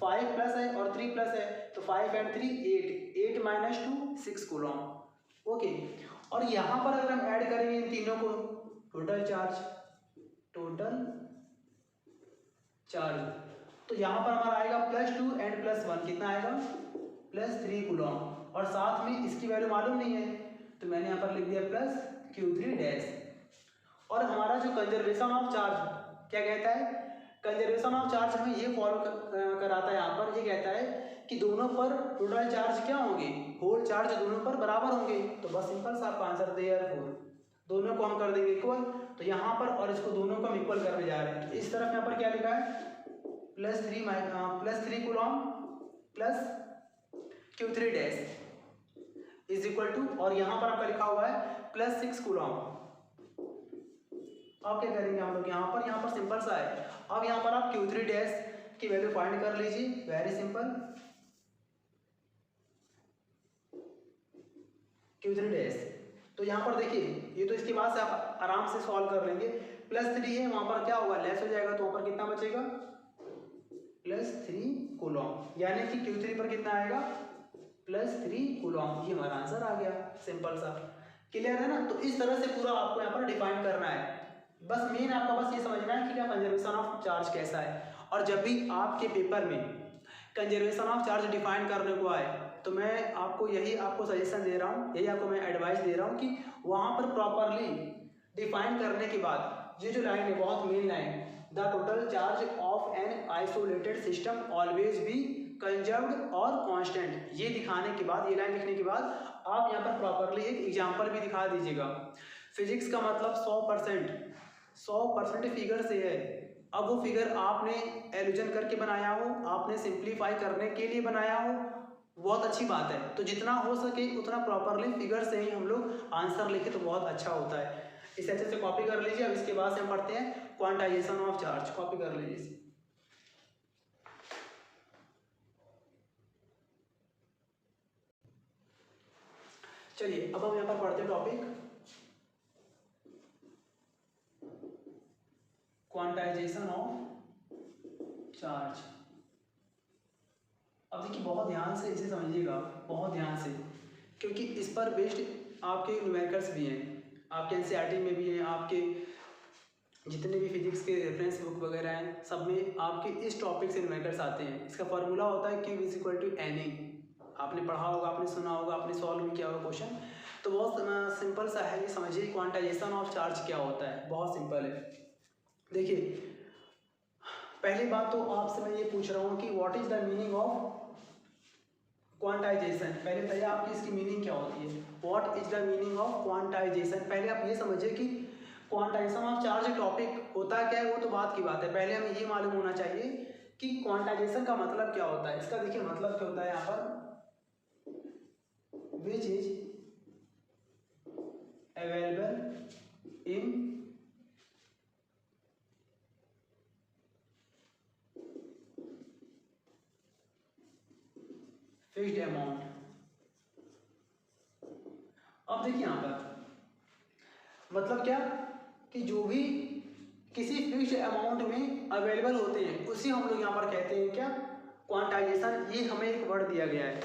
5 प्लस है और 3 प्लस है, तो 5 एंड 3 8 माइनस 2 6 कूलम। ओके, और यहाँ पर अगर हम ऐड करेंगे इन तीनों को, टोटल चार्ज तो यहाँ पर हमारा आएगा प्लस 2 एंड प्लस 1 कितना आएगा प्लस 3 कूलम, और साथ में इसकी वैल्यू मालूम नहीं है तो मैंने यहाँ पर लिख दिया प्लस Q3 डैश। और हमारा जो कंजर्वेशन ऑफ चार्ज क्या कहता है, कंजर्वेशन ऑफ चार्ज हमें ये फॉलो कराता है, यहाँ पर ये कहता है कि दोनों पर टोटल चार्ज क्या होंगे, होल चार्ज दोनों पर बराबर होंगे। तो बस सिंपल सा आपका आंसर देयरफॉर दोनों को हम कर देंगे इक्वल, तो यहाँ पर और इसको दोनों को हम इक्वल करने जा रहे हैं। तो इस तरफ यहाँ पर क्या लिखा है plus 3 coulomb plus Q3 dash is equal to, और यहाँ पर आपका लिखा हुआ है प्लस 6 कूलम। अब क्या करेंगे हम लोग, यहाँ पर सिंपल सा है। अब यहाँ पर आप Q3 डैश की वैल्यू फाइंड कर लीजिए, वेरी सिंपल। Q3 डैश, तो यहाँ पर देखिए ये तो इसके बाद से आप आराम से सॉल्व कर लेंगे। प्लस 3 है, वहाँ पर क्या होगा लेस हो जाएगा, तो वहाँ पर कितना बचेगा प्लस 3 कूलम, यानी कि Q3 पर कितना आएगा प्लस 3 कूलम। ये हमारा आंसर आ गया, सिंपल सा, क्लियर है ना। तो इस तरह से पूरा आपको यहाँ पर डिफाइन करना है। बस मेन आपका बस ये समझना है कि क्या कंजर्वेशन ऑफ चार्ज कैसा है। और जब भी आपके पेपर में कंजर्वेशन ऑफ चार्ज डिफाइन करने को आए तो मैं आपको सजेशन दे रहा हूँ, यही आपको मैं एडवाइस दे रहा हूँ कि वहाँ पर प्रॉपरली डिफाइन करने के बाद ये जो लाइन है बहुत main line, the total charge of an isolated system always be conserved और कांस्टेंट। ये दिखाने के बाद, ये लाइन लिखने के बाद आप यहाँ पर प्रॉपरली एक एग्जांपल भी दिखा दीजिएगा। फिजिक्स का मतलब 100% फिगर से है। अब वो फिगर आपने एल्यूजन करके बनाया हो, आपने सिंप्लीफाई करने के लिए बनाया हो, बहुत अच्छी बात है। तो जितना हो सके उतना प्रॉपरली फिगर से ही हम लोग आंसर लिखे तो बहुत अच्छा होता है। इसे अच्छे से कॉपी कर लीजिए। अब इसके बाद से हम पढ़ते हैं क्वांटाइजेशन ऑफ चार्ज। कॉपी कर लीजिए। चलिए अब हम यहाँ पर पढ़ते हैं टॉपिक क्वांटाइजेशन ऑफ चार्ज। अब देखिए बहुत ध्यान से इसे समझिएगा, बहुत ध्यान से, क्योंकि इस पर बेस्ड आपके न्यूमेरिकल्स भी हैं, आपके एनसीईआरटी में भी हैं, आपके जितने भी फिजिक्स के रेफरेंस बुक वगैरह हैं सब में आपके इस टॉपिक से न्यूमेरिकल्स आते हैं। इसका फॉर्मूला होता है Q is equal to NA। आपने पढ़ा होगा, आपने सुना होगा, आपने सॉल्व भी किया होगा क्वेश्चन। तो बहुत सिंपल सा है, ये समझिए क्वांटाइजेशन ऑफ चार्ज क्या होता है, बहुत सिंपल है। देखिए पहली बात तो आपसे मैं ये पूछ रहा हूँ कि what is the meaning of quantization. पहले बताइए आपकी इसकी मीनिंग क्या होती है। What is the meaning of quantization. पहले आप ये समझिए कि क्वांटाइजेशन ऑफ चार्ज टॉपिक होता क्या है, वो तो बात की बात है। पहले हमें ये मालूम होना चाहिए कि क्वांटाइजेशन का मतलब क्या होता है। इसका देखिए मतलब क्या होता है यहाँ पर, which is available in fixed amount. अब देखिए यहाँ पर मतलब क्या कि जो भी किसी फिक्स्ड अमाउंट में अवेलेबल होते हैं उसी हम लोग यहाँ पर कहते हैं क्या, क्वांटाइजेशन। ये हमें एक वर्ड दिया गया है।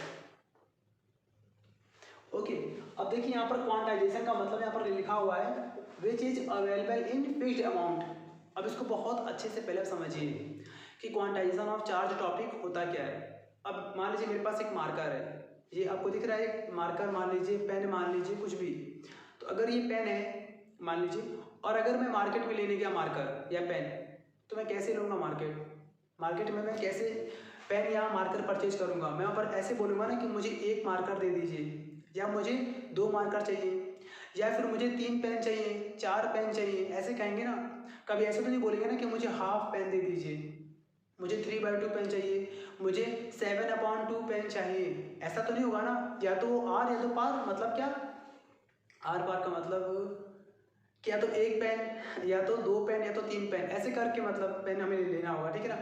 ओके अब देखिए यहाँ पर क्वांटाइजेशन का मतलब यहाँ पर लिखा हुआ है which is available in fixed amount. अब इसको बहुत अच्छे से पहले समझिए कि क्वांटाइजेशन ऑफ चार्ज टॉपिक होता क्या है। अब मान लीजिए मेरे पास एक मार्कर है, ये आपको दिख रहा है एक मार्कर, मान लीजिए पेन, मान लीजिए कुछ भी। तो अगर ये पेन है मान लीजिए, और अगर मैं मार्केट में लेने गया मार्कर या पेन, तो मैं कैसे लूँगा मार्केट में मैं कैसे पेन या मार्कर परचेज करूँगा। मैं वहाँ पर ऐसे बोलूँगा ना कि मुझे एक मार्कर दे दीजिए, या मुझे 2 मार्कर चाहिए, या फिर मुझे 3 पेन चाहिए, 4 पेन चाहिए, ऐसे कहेंगे ना। कभी ऐसे तो नहीं बोलेंगे ना कि मुझे हाफ पेन दे दीजिए, मुझे 3/2 पेन चाहिए, मुझे 7/2 पेन चाहिए, ऐसा तो नहीं होगा ना। या तो आर या तो पार। मतलब क्या, आर पार का मतलब क्या, तो एक पेन या तो 2 पेन या तो 3 पेन, ऐसे करके मतलब पेन हमें लेना होगा, ठीक है ना।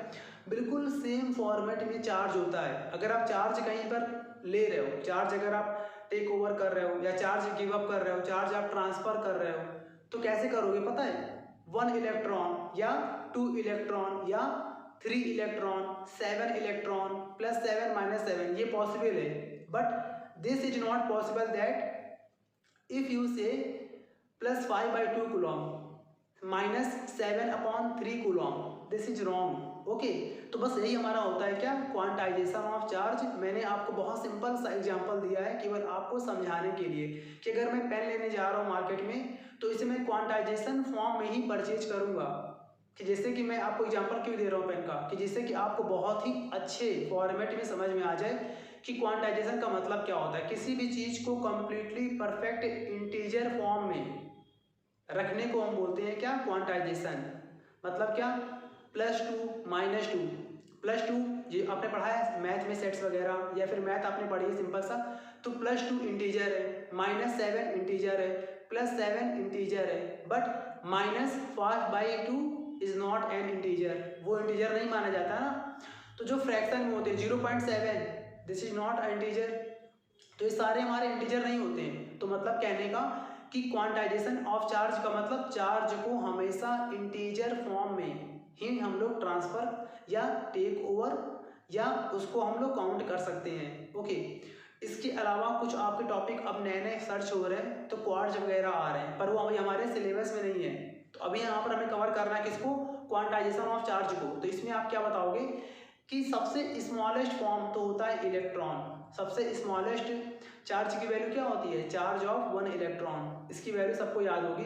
बिल्कुल सेम फॉर्मेट में चार्ज होता है। अगर आप चार्ज कहीं पर ले रहे हो, चार्ज अगर आप टेक ओवर कर रहे हो, या चार्ज गिव अप कर रहे हो, चार्ज आप ट्रांसफर कर रहे हो, तो कैसे करोगे पता है, 1 इलेक्ट्रॉन या 2 इलेक्ट्रॉन या 3 इलेक्ट्रॉन, 7 इलेक्ट्रॉन प्लस 7 माइनस 7, ये पॉसिबल है। But this is not possible that if you से +5/2 Coulomb minus 7/3 Coulomb, this is wrong. Okay तो बस यही हमारा होता है क्या, क्वांटाइजेशन ऑफ चार्ज। मैंने आपको बहुत सिंपल सा एग्जांपल दिया है केवल आपको समझाने के लिए कि अगर मैं पेन लेने जा रहा हूँ मार्केट में, तो इसे मैं क्वांटाइजेशन फॉर्म में ही परचेज करूँगा। कि जैसे कि मैं आपको एग्जांपल क्यों दे रहा हूँ पेन का, कि जिससे कि आपको बहुत ही अच्छे फॉर्मेट में समझ में आ जाए कि क्वांटाइजेशन का मतलब क्या होता है। किसी भी चीज़ को कम्प्लीटली परफेक्ट इंटीजर फॉर्म में रखने को हम बोलते हैं क्या, क्वांटाइजेशन। मतलब क्या, +2 -2, +2 ये आपने पढ़ा है मैथ में सेट्स वगैरह, या फिर मैथ आपने पढ़ी है सिंपल सा। तो +2 इंटीजर है, -7 इंटीजर है, +7 इंटीजर है, but -5/2 is not an integer, वो इंटीजर नहीं माना जाता ना। तो जो फ्रैक्शन में होते हैं 0.7, दिस इज नॉट इंटीजर। तो ये सारे हमारे इंटीजर नहीं होते हैं। तो मतलब कहने का कि क्वांटाइजेशन ऑफ चार्ज का मतलब चार्ज को हमेशा इंटीजर फॉर्म में ही हम लोग ट्रांसफर या टेक ओवर या उसको हम लोग काउंट कर सकते हैं। ओके इसके अलावा कुछ आपके टॉपिक अब नए नए सर्च हो रहे हैं, तो क्वार्ट्ज वगैरह आ रहे हैं, पर वो अभी हमारे सिलेबस में नहीं है। तो अभी यहाँ पर हमें कवर करना है किसको, क्वांटाइजेशन ऑफ चार्ज को। तो इसमें आप क्या बताओगे कि सबसे स्मॉलेस्ट फॉर्म तो होता है इलेक्ट्रॉन। सबसे स्मॉलेस्ट चार्ज की वैल्यू क्या होती है, चार्ज ऑफ 1 इलेक्ट्रॉन। इसकी वैल्यू सबको याद होगी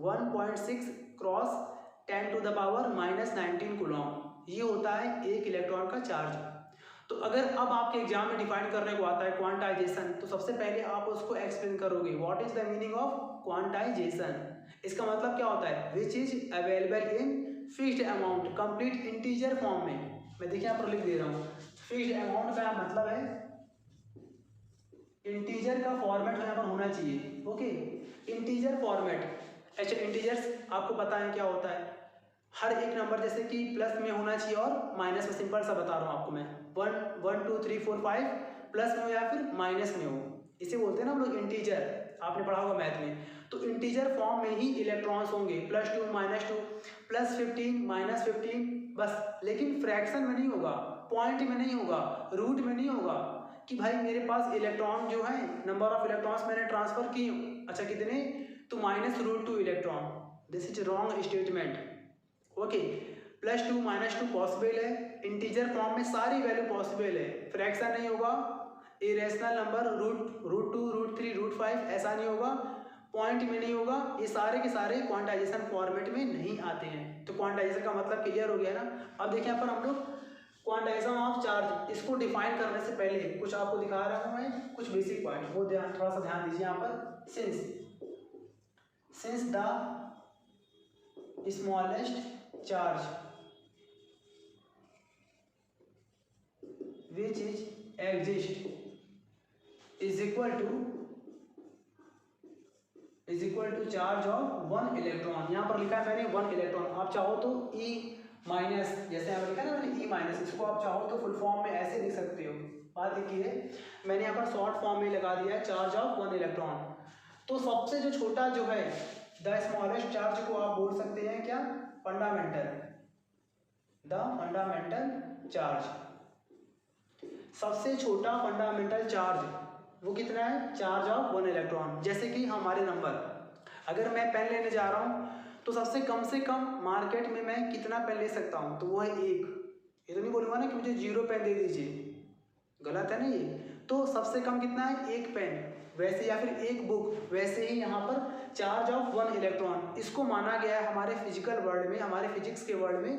1.6 × 10⁻⁻⁹ कूलॉम। ये होता है एक इलेक्ट्रॉन का चार्ज। तो अगर अब आपके एग्जाम में डिफाइन करने को आता है क्वांटाइजेशन, तो सबसे पहले आप उसको एक्सप्लेन करोगे what is the meaning of quantization. इसका मतलब क्या होता है, which is available in fixed amount complete integer form में। मैं देखिए यहाँ पर लिख दे रहा हूँ, फिक्स्ड अमाउंट का मतलब है इंटीजर का फॉर्मेट यहाँ पर होना चाहिए। Okay, integer format. अच्छा, इंटीजर्स आपको पता है क्या होता है, हर एक नंबर जैसे कि प्लस में होना चाहिए और माइनस में। सिंपल सा बता रहा हूँ आपको मैं, 1 1 2 3 4 5 प्लस में हो या फिर माइनस में हो, इसे बोलते हैं ना हम लोग इंटीजर। आपने पढ़ा होगा मैथ में। तो इंटीजर फॉर्म में ही इलेक्ट्रॉन्स होंगे, +2 -2 +15 -15 बस। लेकिन फ्रैक्शन में नहीं होगा, पॉइंट में नहीं होगा, रूट में नहीं होगा कि भाई मेरे पास इलेक्ट्रॉन जो है, नंबर ऑफ इलेक्ट्रॉन्स मैंने ट्रांसफर किए, अच्छा कितने, तो -√2 electron. This is wrong statement. Okay, +2 -2 possible है, इंटीजर फॉर्म में सारी वैल्यू पॉसिबल है, फ्रैक्शन नहीं होगा, इरेशनल नंबर √2 √3 √5 ऐसा नहीं होगा, पॉइंट में नहीं होगा, ये सारे के सारे क्वांटाइजेशन फॉर्मेट में नहीं आते हैं। तो क्वांटाइजेशन का मतलब क्लियर हो गया ना। अब देखिए यहाँ पर हम लोग क्वांटाइजेशन ऑफ चार्ज, इसको डिफाइन करने से पहले कुछ आपको दिखा रहा हूँ मैं, कुछ बेसिक पॉइंट, वो थोड़ा सा ध्यान दीजिए यहाँ पर। Since the smallest charge which is exist is equal to charge of 1 electron. यहाँ पर लिखा है मैंने 1 इलेक्ट्रॉन, आप चाहो तो E माइनस, जैसे यहाँ पर लिखा है ना मैंने E माइनस, इसको आप चाहो तो फुल फॉर्म में ऐसे लिख सकते हो। बात देखिए, मैंने यहाँ पर शॉर्ट फॉर्म में लगा दिया है चार्ज ऑफ 1 इलेक्ट्रॉन। तो सबसे जो छोटा जो है, द स्मॉलेस्ट चार्ज को आप बोल सकते हैं क्या, फंडामेंटल, द फंडामेंटल चार्ज। सबसे छोटा फंडामेंटल चार्ज वो कितना है, चार्ज ऑफ 1 इलेक्ट्रॉन। जैसे कि हमारे नंबर, अगर मैं पेन लेने जा रहा हूँ तो सबसे कम से कम मार्केट में मैं कितना पेन ले सकता हूँ, तो वो है 1। ये तो नहीं बोलूँगा ना कि मुझे 0 पेन दे दीजिए, गलत है ना ये। तो सबसे कम कितना है, 1 पेन, वैसे या फिर 1 बुक। वैसे ही यहाँ पर चार्ज ऑफ 1 इलेक्ट्रॉन, इसको माना गया है हमारे फिजिकल वर्ल्ड में, हमारे फिजिक्स के वर्ल्ड में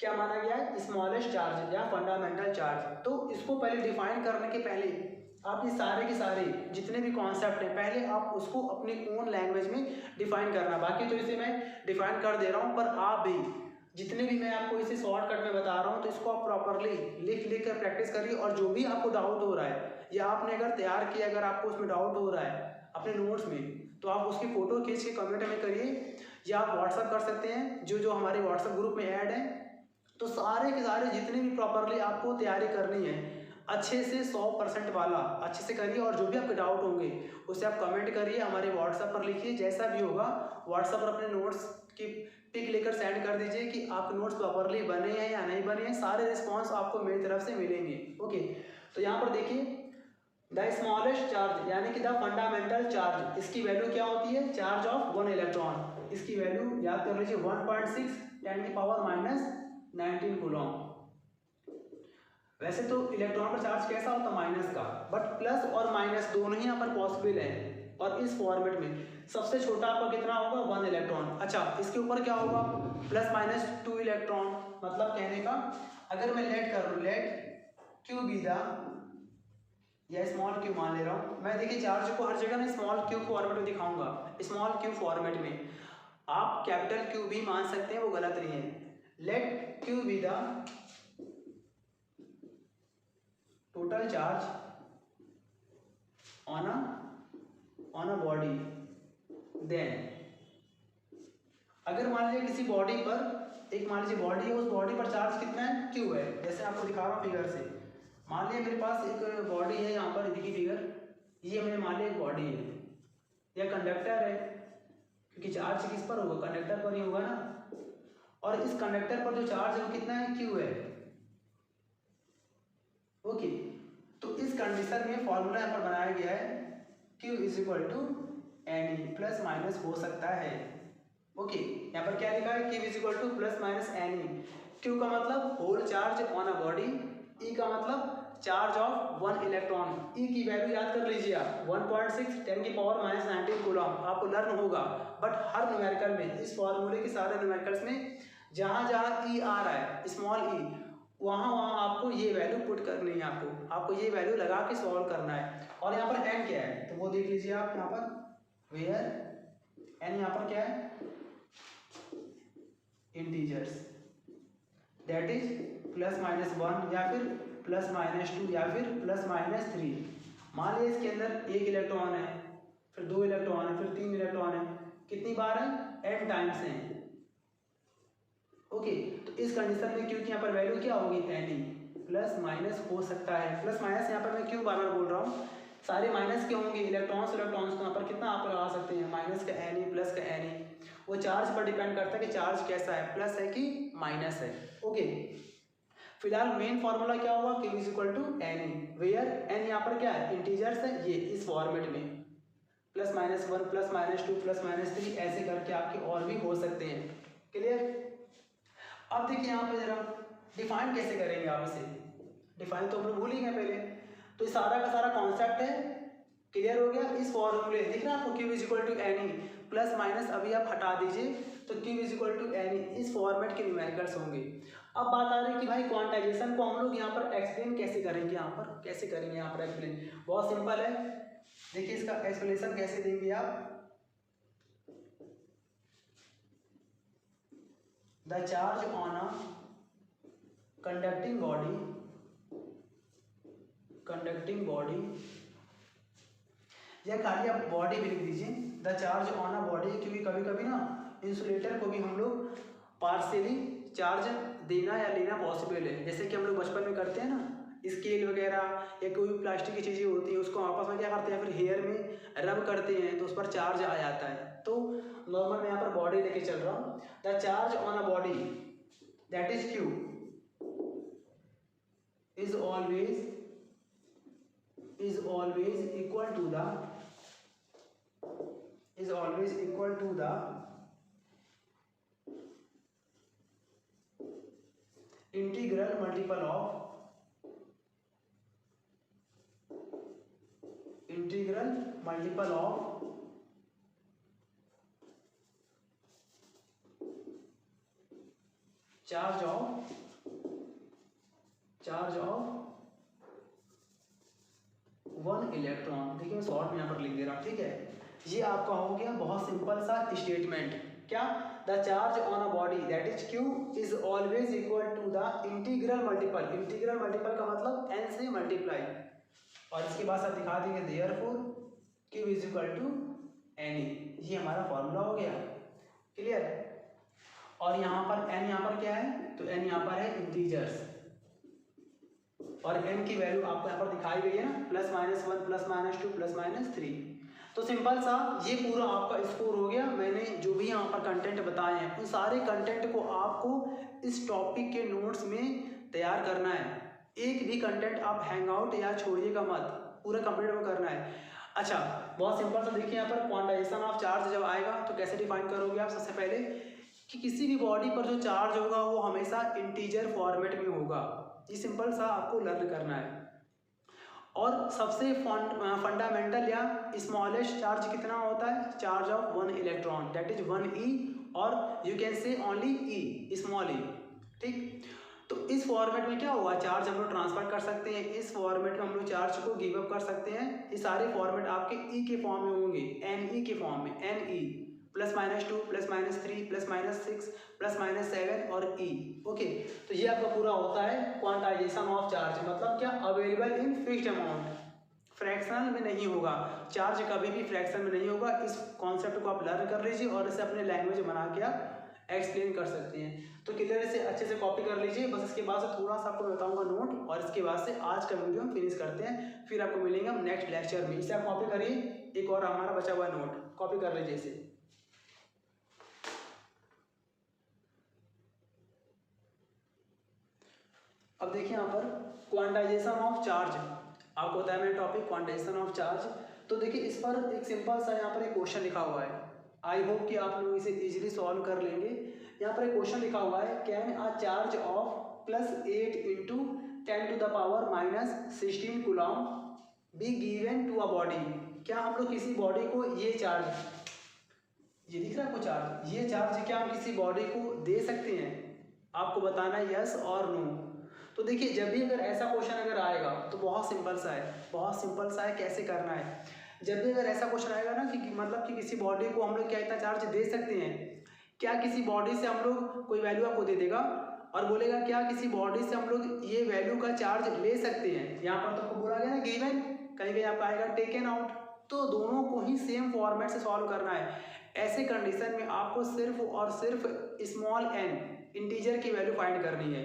क्या माना गया है, स्मॉलेस्ट चार्ज या फंडामेंटल चार्ज। तो इसको पहले डिफाइन करने के पहले आप ये सारे के सारे जितने भी कॉन्सेप्ट हैं, पहले आप उसको अपनी ओन लैंग्वेज में डिफाइन करना। बाकी तो इसे मैं डिफाइन कर दे रहा हूँ, पर आप भी जितने भी मैं आपको इसे शॉर्टकट में बता रहा हूँ, तो इसको आप प्रॉपरली लिख कर प्रैक्टिस करिए। और जो भी आपको डाउट हो रहा है या आपने अगर तैयार किया, अगर आपको उसमें डाउट हो रहा है अपने नोट्स में, तो आप उसकी फ़ोटो खींच के कमेंट में करिए, या आप व्हाट्सअप कर सकते हैं, जो हमारे व्हाट्सअप ग्रुप में ऐड है। तो सारे के सारे जितने भी प्रॉपरली आपको तैयारी करनी है, अच्छे से 100% वाला अच्छे से करिए। और जो भी आपके डाउट होंगे उसे आप कमेंट करिए, हमारे व्हाट्सएप पर लिखिए, जैसा भी होगा व्हाट्सएप पर अपने नोट्स की पिक लेकर सेंड कर दीजिए कि आपके नोट्स प्रॉपरली बने हैं या नहीं बने हैं। सारे रिस्पॉन्स आपको मेरी तरफ से मिलेंगे। ओके, तो यहाँ पर देखिए, द स्मॉलेस्ट चार्ज यानी कि द फंडामेंटल चार्ज, इसकी वैल्यू क्या होती है, चार्ज ऑफ 1 इलेक्ट्रॉन। इसकी वैल्यू याद कर लीजिए 1.6 10⁻⁻19 कूलॉम। वैसे तो इलेक्ट्रॉन का चार्ज कैसा होता है, माइनस का, बट प्लस और माइनस दोनों ही यहाँ पर पॉसिबल है। और इस फॉर्मेट में सबसे छोटा आपका कितना होगा, 1 इलेक्ट्रॉन। अच्छा, इसके ऊपर क्या होगा, +-2 इलेक्ट्रॉन। मतलब कहने का, अगर मैं लेट कर लूँ, लेट क्यू बी द, या स्मॉल क्यू मान ले रहा हूँ मैं। देखिए, चार्ज को हर जगह ना स्मॉल क्यू फॉर्मेट में दिखाऊंगा, स्मॉल क्यू फॉर्मेट में। आप कैपिटल क्यू भी मान सकते हैं, वो गलत नहीं है। Let Q be the total charge on a body, then अगर मान लीजिए किसी बॉडी पर, एक मान लीजिए बॉडी है, उस बॉडी पर चार्ज कितना है, क्यू है। जैसे आपको दिखा रहा हूँ फिगर से, मान लीजिए मेरे पास एक बॉडी है, यहाँ पर देखिए फिगर, ये मैंने मान लिया एक बॉडी है या कंडक्टर है, क्योंकि चार्ज किस पर होगा, कंडक्टर पर ही होगा ना। और इस कंडक्टर पर जो चार्ज है वो कितना है, क्यू है। ओके, तो इस कंडीशन में फॉर्मूला यहाँ पर बनाया गया है, Q = NE, प्लस माइनस हो सकता है। ओके, यहाँ पर क्या लिखा है, Q = +-NE। Q का मतलब whole charge on a body, E का मतलब चार्ज ऑफ 1 इलेक्ट्रॉन। ई की वैल्यू याद कर लीजिए आप 1.6 10⁻⁻19 कूलम, आपको लर्न होगा। बट हर न्यूमेरिकल में, इस फॉर्मूले के सारे न्यूमेरिकल्स में जहाँ जहाँ ई आ रहा है स्मॉल ई, वहाँ वहाँ आपको ये वैल्यू पुट करनी है, आपको ये वैल्यू लगा के सॉल्व करना है। और यहाँ पर एन क्या है तो वो देख लीजिए आप यहाँ पर, वेयर एन यहाँ पर क्या है, इंटीजर्स, दैट इज ±1 या फिर ±2 या फिर ±3। मान लीजिए इसके अंदर 1 इलेक्ट्रॉन है, फिर 2 इलेक्ट्रॉन है, फिर 3 इलेक्ट्रॉन है, कितनी बार है, n टाइम्स है। ओके, तो इस कंडीशन में क्योंकि यहाँ पर वैल्यू क्या होगी, एन, प्लस माइनस हो सकता है, प्लस माइनस यहाँ पर मैं क्यों बार बार बोल रहा हूँ, सारे माइनस के होंगे, इलेक्ट्रॉन्स तो यहाँ पर कितना आप लगा सकते हैं, माइनस का एन, प्लस का एन। वो चार्ज पर डिपेंड करता है कि चार्ज कैसा है, प्लस है कि माइनस है। ओके, फिलहाल मेन फॉर्मूला क्या होगा, Q is equal to n, where n यहाँ पर क्या है, इंटीजर्स है, ये इस फॉर्मेट में ±1 ±2 ±3 ऐसे करके आपके और भी हो सकते हैं। क्लियर। अब देखिए यहाँ पे जरा डिफाइन कैसे करेंगे आप इसे, डिफाइन तो हम लोग भूल ही गए पहले, तो ये सारा का सारा कॉन्सेप्ट है, क्लियर हो गया। इस फॉर्मूले दिख रहा है आपको, Q is equal to n, plus minus अभी आप हटा दीजिए तो Q is equal to n, इस फॉर्मेट के न्यूमेरिकल्स होंगे। अब बात आ रही है कि भाई क्वांटाइजेशन को हम लोग यहाँ पर एक्सप्लेन कैसे करेंगे, यहाँ पर कैसे करेंगे, यहाँ पर एक्सप्लेन बहुत सिंपल है। देखिए इसका एक्सप्लेनेशन कैसे देंगे आप, the charge on a conducting body, या खाली आप बॉडी भी लिख दीजिए, the charge on a body, क्योंकि कभी कभी ना इंसुलेटर को भी हम लोग पार्शियली चार्ज देना या लेना पॉसिबल है, जैसे कि हम लोग बचपन में करते हैं ना, स्केल वगैरह या कोई भी प्लास्टिक की चीज़ें होती हैं उसको आपस में क्या करते हैं, फिर हेयर में रब करते हैं तो उस पर चार्ज आ जाता है। तो नॉर्मल मैं यहाँ पर बॉडी लेके चल रहा हूँ, the charge on a body that is Q is always equal to the integral multiple of charge of 1 electron. देखिए मैं शॉर्ट में यहाँ पर लिख दे रहा हूँ, ठीक है। ये आपका हो गया बहुत सिंपल सा स्टेटमेंट, क्या, the charge on a body that is Q is always equal to the integral multiple का मतलब n से मल्टीप्लाई, और इसके बाद आप दिखा देंगे therefore Q is equal to n, ये हमारा फॉर्मूला हो गया, क्लियर। और यहाँ पर n यहाँ पर क्या है, तो n यहाँ पर है इंटीजर्स, और n की वैल्यू आपको यहाँ पर दिखाई गई है ना, ±1 ±2 ±3। तो सिंपल सा ये पूरा आपका स्कोर हो गया। मैंने जो भी यहाँ पर कंटेंट बताए हैं उन सारे कंटेंट को आपको इस टॉपिक के नोट्स में तैयार करना है, एक भी कंटेंट आप हैंग आउट या छोड़िएगा मत, पूरा कंप्लीट में करना है। अच्छा बहुत सिंपल सा देखिए यहाँ पर क्वांटाइजेशन ऑफ चार्ज जब आएगा तो कैसे डिफाइन करोगे आप, सबसे पहले कि किसी भी बॉडी पर जो चार्ज होगा वो हमेशा इंटीजर फॉर्मेट में होगा, ये सिंपल सा आपको लर्न करना है। और सबसे फंडामेंटल या स्मॉलेस्ट चार्ज कितना होता है, charge of 1 electron that is 1e, और you can say only e, small e, ठीक। तो इस फॉर्मेट में क्या होगा, चार्ज हम लोग ट्रांसफर कर सकते हैं, इस फॉर्मेट में हम लोग चार्ज को गिव अप कर सकते हैं। ये सारे फॉर्मेट आपके ई के फॉर्म में होंगे, Ne के फॉर्म में, Ne +-2 +-3 +-6 +-7 और E। ओके, तो ये आपका पूरा होता है क्वांटाइजेशन ऑफ चार्ज, मतलब क्या, available in fixed amount, fractional में नहीं होगा, चार्ज कभी भी फ्रैक्शन में नहीं होगा। इस कॉन्सेप्ट को आप लर्न कर लीजिए और इसे अपने लैंग्वेज बना के आप एक्सप्लेन कर सकते हैं। तो क्लियर इसे अच्छे से कॉपी कर लीजिए। बस इसके बाद से थोड़ा सा आपको बताऊंगा नोट, और इसके बाद से आज का वीडियो हम फिनिश करते हैं, फिर आपको मिलेंगे हम नेक्स्ट लेक्चर में। इसे आप कॉपी करिए, एक और हमारा बचा हुआ नोट कॉपी कर लीजिए इसे। अब देखिए यहाँ पर क्वांटाइजेशन ऑफ चार्ज आपको बताया मैंने टॉपिक, क्वांटाइजेशन ऑफ चार्ज। तो देखिए इस पर एक सिंपल सा यहाँ पर एक क्वेश्चन लिखा हुआ है, आई होप कि आप लोग इसे इजीली सॉल्व कर लेंगे। यहाँ पर एक क्वेश्चन लिखा हुआ है, can a charge of +8 × 10⁻⁻16 coulomb be given to a body. क्या हम लोग किसी बॉडी को ये चार्ज, ये दिख रहा है आपको चार्ज, ये चार्ज क्या हम किसी बॉडी को दे सकते हैं? आपको बताना है यस और नो। तो देखिए जब भी अगर ऐसा क्वेश्चन अगर आएगा तो बहुत सिंपल सा है, बहुत सिंपल सा है कैसे करना है। जब भी अगर ऐसा क्वेश्चन आएगा ना कि मतलब कि किसी बॉडी को हम लोग क्या इतना चार्ज दे सकते हैं, क्या किसी बॉडी से हम लोग कोई वैल्यू आपको दे देगा और बोलेगा क्या किसी बॉडी से हम लोग ये वैल्यू का चार्ज ले सकते हैं। यहाँ पर तो आपको बोला गया ना गिवन, कहीं कहीं आपका आएगा टेकन आउट। तो दोनों को ही सेम फॉर्मेट से सॉल्व करना है। ऐसे कंडीशन में आपको सिर्फ और सिर्फ स्मॉल n इंटीजर की वैल्यू फाइंड करनी है।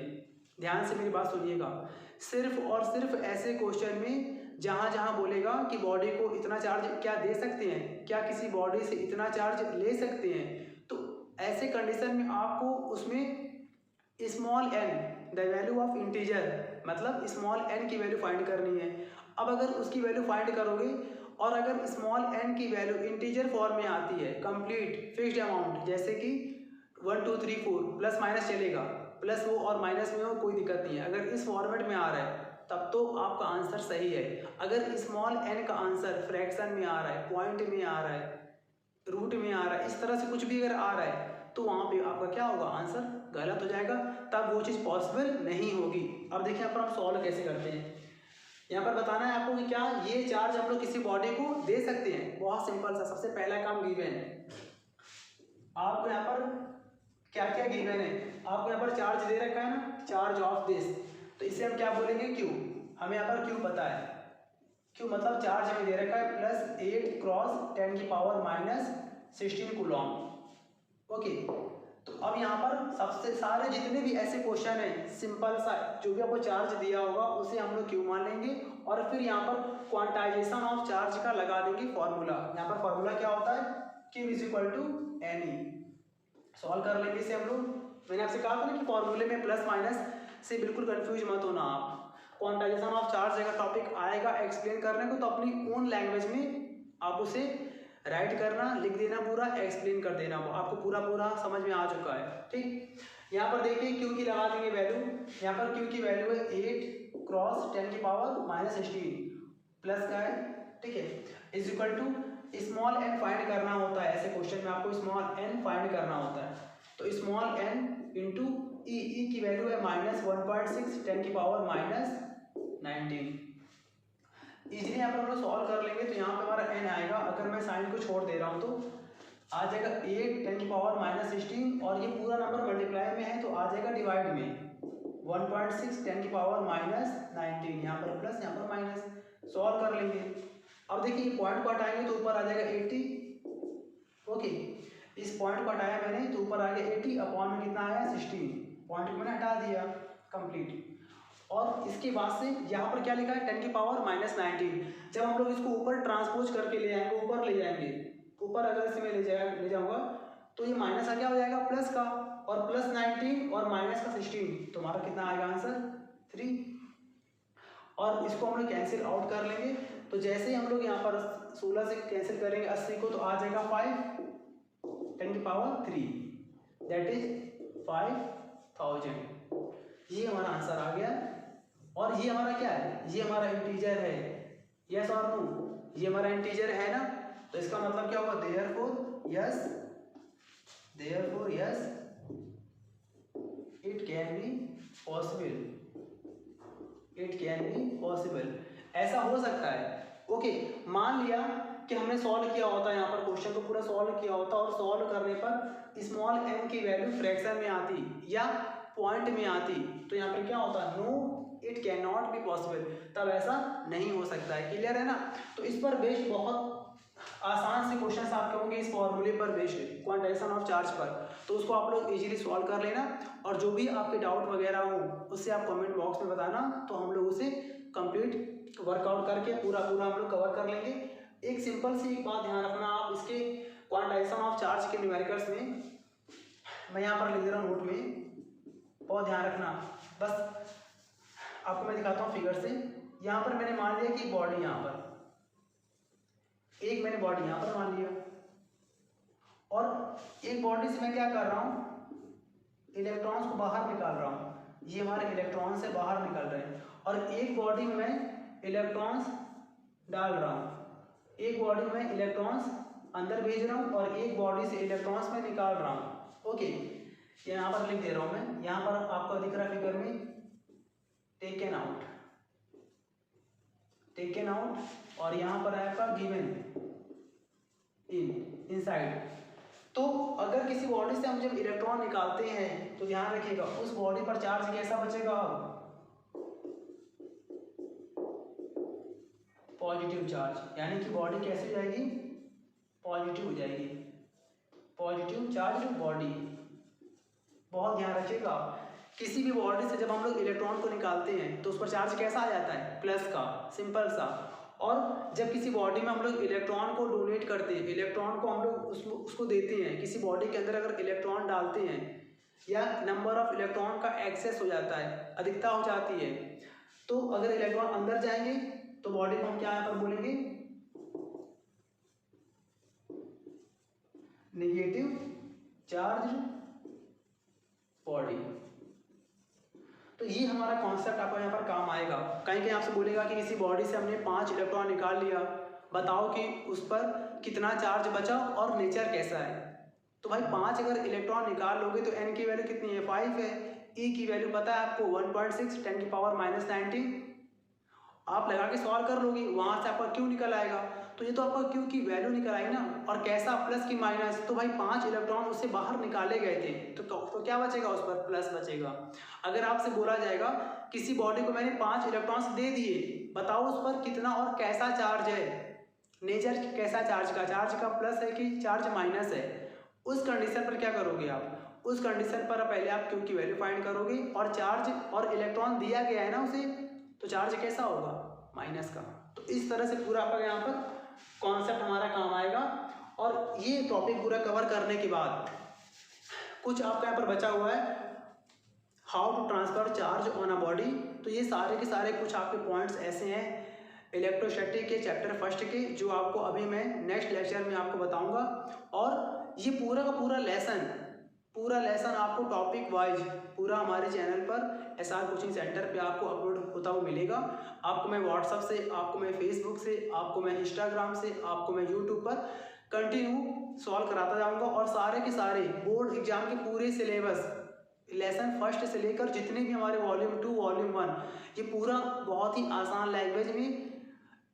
ध्यान से मेरी बात सुनिएगा, सिर्फ और सिर्फ ऐसे क्वेश्चन में जहाँ जहाँ बोलेगा कि बॉडी को इतना चार्ज क्या दे सकते हैं, क्या किसी बॉडी से इतना चार्ज ले सकते हैं, तो ऐसे कंडीशन में आपको उसमें small n the value of integer मतलब स्मॉल n की वैल्यू फाइंड करनी है। अब अगर उसकी वैल्यू फाइंड करोगे और अगर स्मॉल n की वैल्यू इंटीजर फॉर्म में आती है, कंप्लीट फिक्स्ड अमाउंट, जैसे कि 1 2 3 4 प्लस माइनस चलेगा, प्लस हो और माइनस में हो कोई दिक्कत नहीं है, अगर इस फॉर्मेट में आ रहा है तब तो आपका आंसर सही है। अगर स्मॉल n का आंसर फ्रैक्शन में आ रहा है, पॉइंट में आ रहा है, रूट में आ रहा है, इस तरह से कुछ भी अगर आ रहा है तो वहाँ पे आपका क्या होगा, आंसर गलत हो जाएगा, तब वो चीज़ पॉसिबल नहीं होगी। अब देखिए यहाँ पर हम सॉल्व कैसे करते हैं। यहाँ पर बताना है आपको कि क्या ये चार्ज हम लोग किसी बॉडी को दे सकते हैं। बहुत सिंपल सा, सबसे पहला काम गिवन है आपको, यहाँ पर क्या क्या गिवन है आपको, यहाँ पर चार्ज दे रखा है ना, चार्ज ऑफ दिस, तो इसे हम क्या बोलेंगे क्यू। हमें यहाँ पर क्यू पता है, क्यू मतलब चार्ज हमें दे रखा है +8 × 10⁻⁻16 कूलम। ओके, तो अब यहाँ पर सबसे सारे जितने भी ऐसे क्वेश्चन हैं सिंपल सा, जो भी आपको चार्ज दिया होगा उसे हम लोग क्यू मान लेंगे और फिर यहाँ पर क्वांटाइजेशन ऑफ चार्ज का लगा देंगे फॉर्मूला। यहाँ पर फॉर्मूला क्या होता है, Q = Ne। सॉल्व कर लेंगे इसे हम लोग। मैंने आपसे कहा था ना कि फॉर्मूले में प्लस माइनस से बिल्कुल कंफ्यूज मत होना आप। क्वांटाइजेशन ऑफ चार्ज अगर टॉपिक आएगा एक्सप्लेन करने को तो अपनी ओन लैंग्वेज में आप उसे राइट करना, लिख देना, पूरा एक्सप्लेन कर देना, वो आपको पूरा पूरा समझ में आ चुका है। ठीक, यहाँ पर देखिए क्यू की लगा देंगे वैल्यू। यहाँ पर क्यू की वैल्यू है 8 × 10⁻⁻16 प्लस का है, ठीक है, is equal to small n find करना होता है। ऐसे क्वेश्चन में आपको स्मॉल n फाइंड करना होता है, तो स्मॉल n इंटू ई की वैल्यू है -1.6 10⁻⁻19। इजीली यहाँ पर हम लोग सॉल्व कर लेंगे। तो यहाँ पे हमारा n आएगा, अगर मैं साइन को छोड़ दे रहा हूँ तो आ जाएगा 8 10⁻⁻16 और ये पूरा नंबर मल्टीप्लाई में है तो आ जाएगा डिवाइड में 1.6 10⁻⁻19, यहाँ पर प्लस यहाँ पर माइनस। सॉल्व कर लेंगे। अब देखिए पॉइंट को हटाएंगे तो ऊपर आ जाएगा 80। ओके, इस पॉइंट को हटाया मैंने तो ऊपर आ गया 80 अपॉन में कितना आया 16, पॉइंट को मैंने हटा दिया, कंप्लीट। और इसके बाद से यहाँ पर क्या लिखा है 10⁻⁻19। जब हम लोग इसको ऊपर ट्रांसपोज करके ले आएंगे, ऊपर ले जाएंगे, ऊपर अगर इसे मैं ले जाऊंगा तो ये माइनस आ क्या हो जाएगा प्लस का, और +19 और माइनस का 16, तो हमारा कितना आएगा आंसर 3। और इसको हम लोग कैंसिल आउट कर लेंगे। तो जैसे ही हम लोग यहाँ पर 16 से कैंसिल करेंगे 80 को तो आ जाएगा 5 10⁻3, दैट इज 5000। ये हमारा आंसर आ गया। और ये हमारा क्या है, ये हमारा इंटीजर है, यस और नो, ये हमारा इंटीजर है ना, तो इसका मतलब क्या होगा therefore yes it can be possible, ऐसा हो सकता है। ओके, मान लिया कि हमने सॉल्व किया होता है, यहाँ पर क्वेश्चन को पूरा सॉल्व किया होता और सॉल्व करने पर स्मॉल n की वैल्यू फ्रैक्शन में आती या पॉइंट में आती, तो यहाँ पर क्या होता है no it can not be possible, तब ऐसा नहीं हो सकता है। क्लियर है ना। तो इस पर बेस्ड बहुत आसान से क्वेश्चंस आपके होंगे इस फॉर्मूले पर बेस्ड, क्वांटाइजेशन ऑफ चार्ज पर, तो उसको आप लोग इजीली सॉल्व कर लेना। और जो भी आपके डाउट वगैरह हो उससे आप कमेंट बॉक्स में बताना, तो हम लोग उसे कंप्लीट वर्कआउट करके पूरा हम लोग कवर कर लेंगे। एक सिंपल सी बात ध्यान रखना आप, इसके क्वांटाइजेशन ऑफ चार्ज के न्यूमेरिकल्स में मैं यहाँ पर लिख दे रहा हूँ नोट में, बहुत ध्यान रखना। बस आपको मैं दिखाता हूँ फिगर से। यहाँ पर मैंने मान लिया कि बॉडी, यहाँ पर एक मैंने बॉडी यहाँ पर मान लिया, और एक बॉडी से मैं क्या कर रहा हूँ इलेक्ट्रॉन्स को बाहर निकाल रहा हूँ। ये हमारे इलेक्ट्रॉन से बाहर निकल रहे हैं, और एक बॉडी में मैं इलेक्ट्रॉन्स डाल रहा हूँ, एक बॉडी में इलेक्ट्रॉन्स अंदर भेज रहा हूँ और एक बॉडी से इलेक्ट्रॉन्स में निकाल रहा हूँ। ओके, यहाँ पर लिख दे रहा हूँ मैं, यहाँ पर आपको दिख रहा है फिगर में टेकन आउट, टेकन आउट, और यहाँ पर है आपका गिवन इनसाइड। तो अगर किसी बॉडी से हम जब इलेक्ट्रॉन निकालते हैं तो ध्यान रखिएगा उस बॉडी पर चार्ज कैसा बचेगा, पॉजिटिव चार्ज, यानी कि बॉडी कैसी हो जाएगी, पॉजिटिव हो जाएगी, पॉजिटिव चार्ज बॉडी। बहुत ध्यान रखिएगा, किसी भी बॉडी से जब हम लोग इलेक्ट्रॉन को निकालते हैं तो उस पर चार्ज कैसा आ जाता है, प्लस का, सिंपल सा। और जब किसी बॉडी में हम लोग इलेक्ट्रॉन को डोनेट करते हैं, इलेक्ट्रॉन को हम लोग उसको देते हैं, किसी बॉडी के अंदर अगर इलेक्ट्रॉन डालते हैं या नंबर ऑफ इलेक्ट्रॉन का एक्सेस हो जाता है, अधिकता हो जाती है, तो अगर इलेक्ट्रॉन अंदर जाएंगे तो बॉडी को हम क्या यहाँ पर बोलेंगे, नेगेटिव चार्ज बॉडी। तो ये हमारा कॉन्सेप्ट आपको यहाँ पर काम आएगा। कहीं कहीं आपसे बोलेगा कि किसी बॉडी से हमने 5 इलेक्ट्रॉन निकाल लिया, बताओ कि उस पर कितना चार्ज बचा और नेचर कैसा है। तो भाई 5 अगर इलेक्ट्रॉन निकाल लोगे तो n की वैल्यू कितनी है, 5 है। e की वैल्यू पता है आपको 1.6 10 की पावर -19, आप लगा के सॉल्व कर लोगे, वहाँ से आपका क्यू निकल आएगा। तो ये तो आपका क्यू की वैल्यू निकल आई ना, और कैसा, प्लस की माइनस। तो भाई 5 इलेक्ट्रॉन उससे बाहर निकाले गए थे, तो क्या बचेगा, उस पर प्लस बचेगा। अगर आपसे बोला जाएगा किसी बॉडी को मैंने 5 इलेक्ट्रॉन्स दे दिए, बताओ उस पर कितना और कैसा चार्ज है, नेचर कैसा चार्ज का प्लस है कि चार्ज माइनस है, उस कंडीशन पर क्या करोगे आप, उस कंडीशन पर पहले आप क्यू की वैल्यू फाइंड करोगे, और चार्ज और इलेक्ट्रॉन दिया गया है ना उसे, तो चार्ज कैसा होगा, माइनस का। तो इस तरह से पूरा आपका यहाँ पर कॉन्सेप्ट हमारा काम आएगा। और ये टॉपिक पूरा कवर करने के बाद कुछ आपका यहाँ पर बचा हुआ है, how to transfer charge on a body. तो ये सारे के सारे कुछ आपके पॉइंट्स ऐसे हैं इलेक्ट्रोस्टैटिक के चैप्टर 1 के, जो आपको अभी मैं नेक्स्ट लेक्चर में आपको बताऊंगा। और ये पूरा का पूरा लेसन आपको टॉपिक वाइज पूरा हमारे चैनल पर SR कोचिंग सेंटर पे आपको अपलोड होता हुआ मिलेगा। आपको मैं व्हाट्सएप से, आपको मैं फेसबुक से, आपको मैं इंस्टाग्राम से, आपको मैं यूट्यूब पर कंटिन्यू सॉल्व कराता जाऊंगा। और सारे के सारे बोर्ड एग्जाम के पूरे सिलेबस, लेसन 1 से लेकर जितने भी हमारे वॉल्यूम 2 वॉल्यूम 1, ये पूरा बहुत ही आसान लैंग्वेज में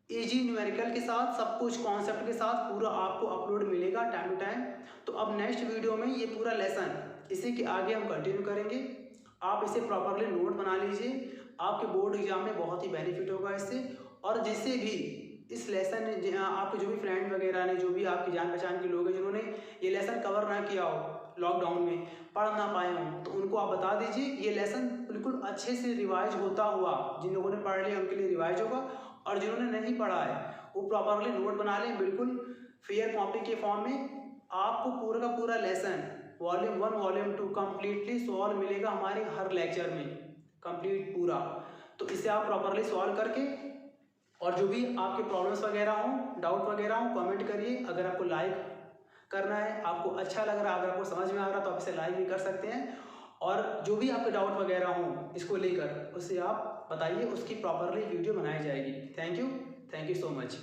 इजी न्यूमेरिकल के साथ, सब कुछ कॉन्सेप्ट के साथ पूरा आपको अपलोड मिलेगा टाइम टू टाइम। तो अब नेक्स्ट वीडियो में ये पूरा लेसन, इसी के आगे हम कंटिन्यू करेंगे। आप इसे प्रॉपरली नोट बना लीजिए, आपके बोर्ड एग्जाम में बहुत ही बेनिफिट होगा इससे। और जिससे भी इस लेसन, आपके जो भी फ्रेंड वगैरह ने, जो भी आपके जान पहचान के लोग हैं जिन्होंने ये लेसन कवर ना किया हो, लॉकडाउन में पढ़ ना पाए हों, तो उनको आप बता दीजिए ये लेसन बिल्कुल अच्छे से रिवाइज होता हुआ, जिन लोगों ने पढ़ लिया उनके लिए रिवाइज होगा, और जिन्होंने नहीं पढ़ा है वो प्रॉपरली नोट बना लें, बिल्कुल फेयर कॉपी के फॉर्म में। आपको पूरा का पूरा lesson volume 1 volume 2 completely solve मिलेगा हमारे हर लेक्चर में, कंप्लीट पूरा। तो इसे आप प्रॉपरली सॉल्व करके, और जो भी आपके प्रॉब्लम्स वगैरह हों, डाउट वगैरह हों, कमेंट करिए। अगर आपको लाइक करना है, आपको अच्छा लग रहा है, अगर आपको समझ में आ रहा है तो आप इसे लाइक भी कर सकते हैं। और जो भी आपके डाउट वगैरह हों इसको लेकर, उसे आप बताइए, उसकी प्रॉपरली वीडियो बनाई जाएगी। Thank you so much.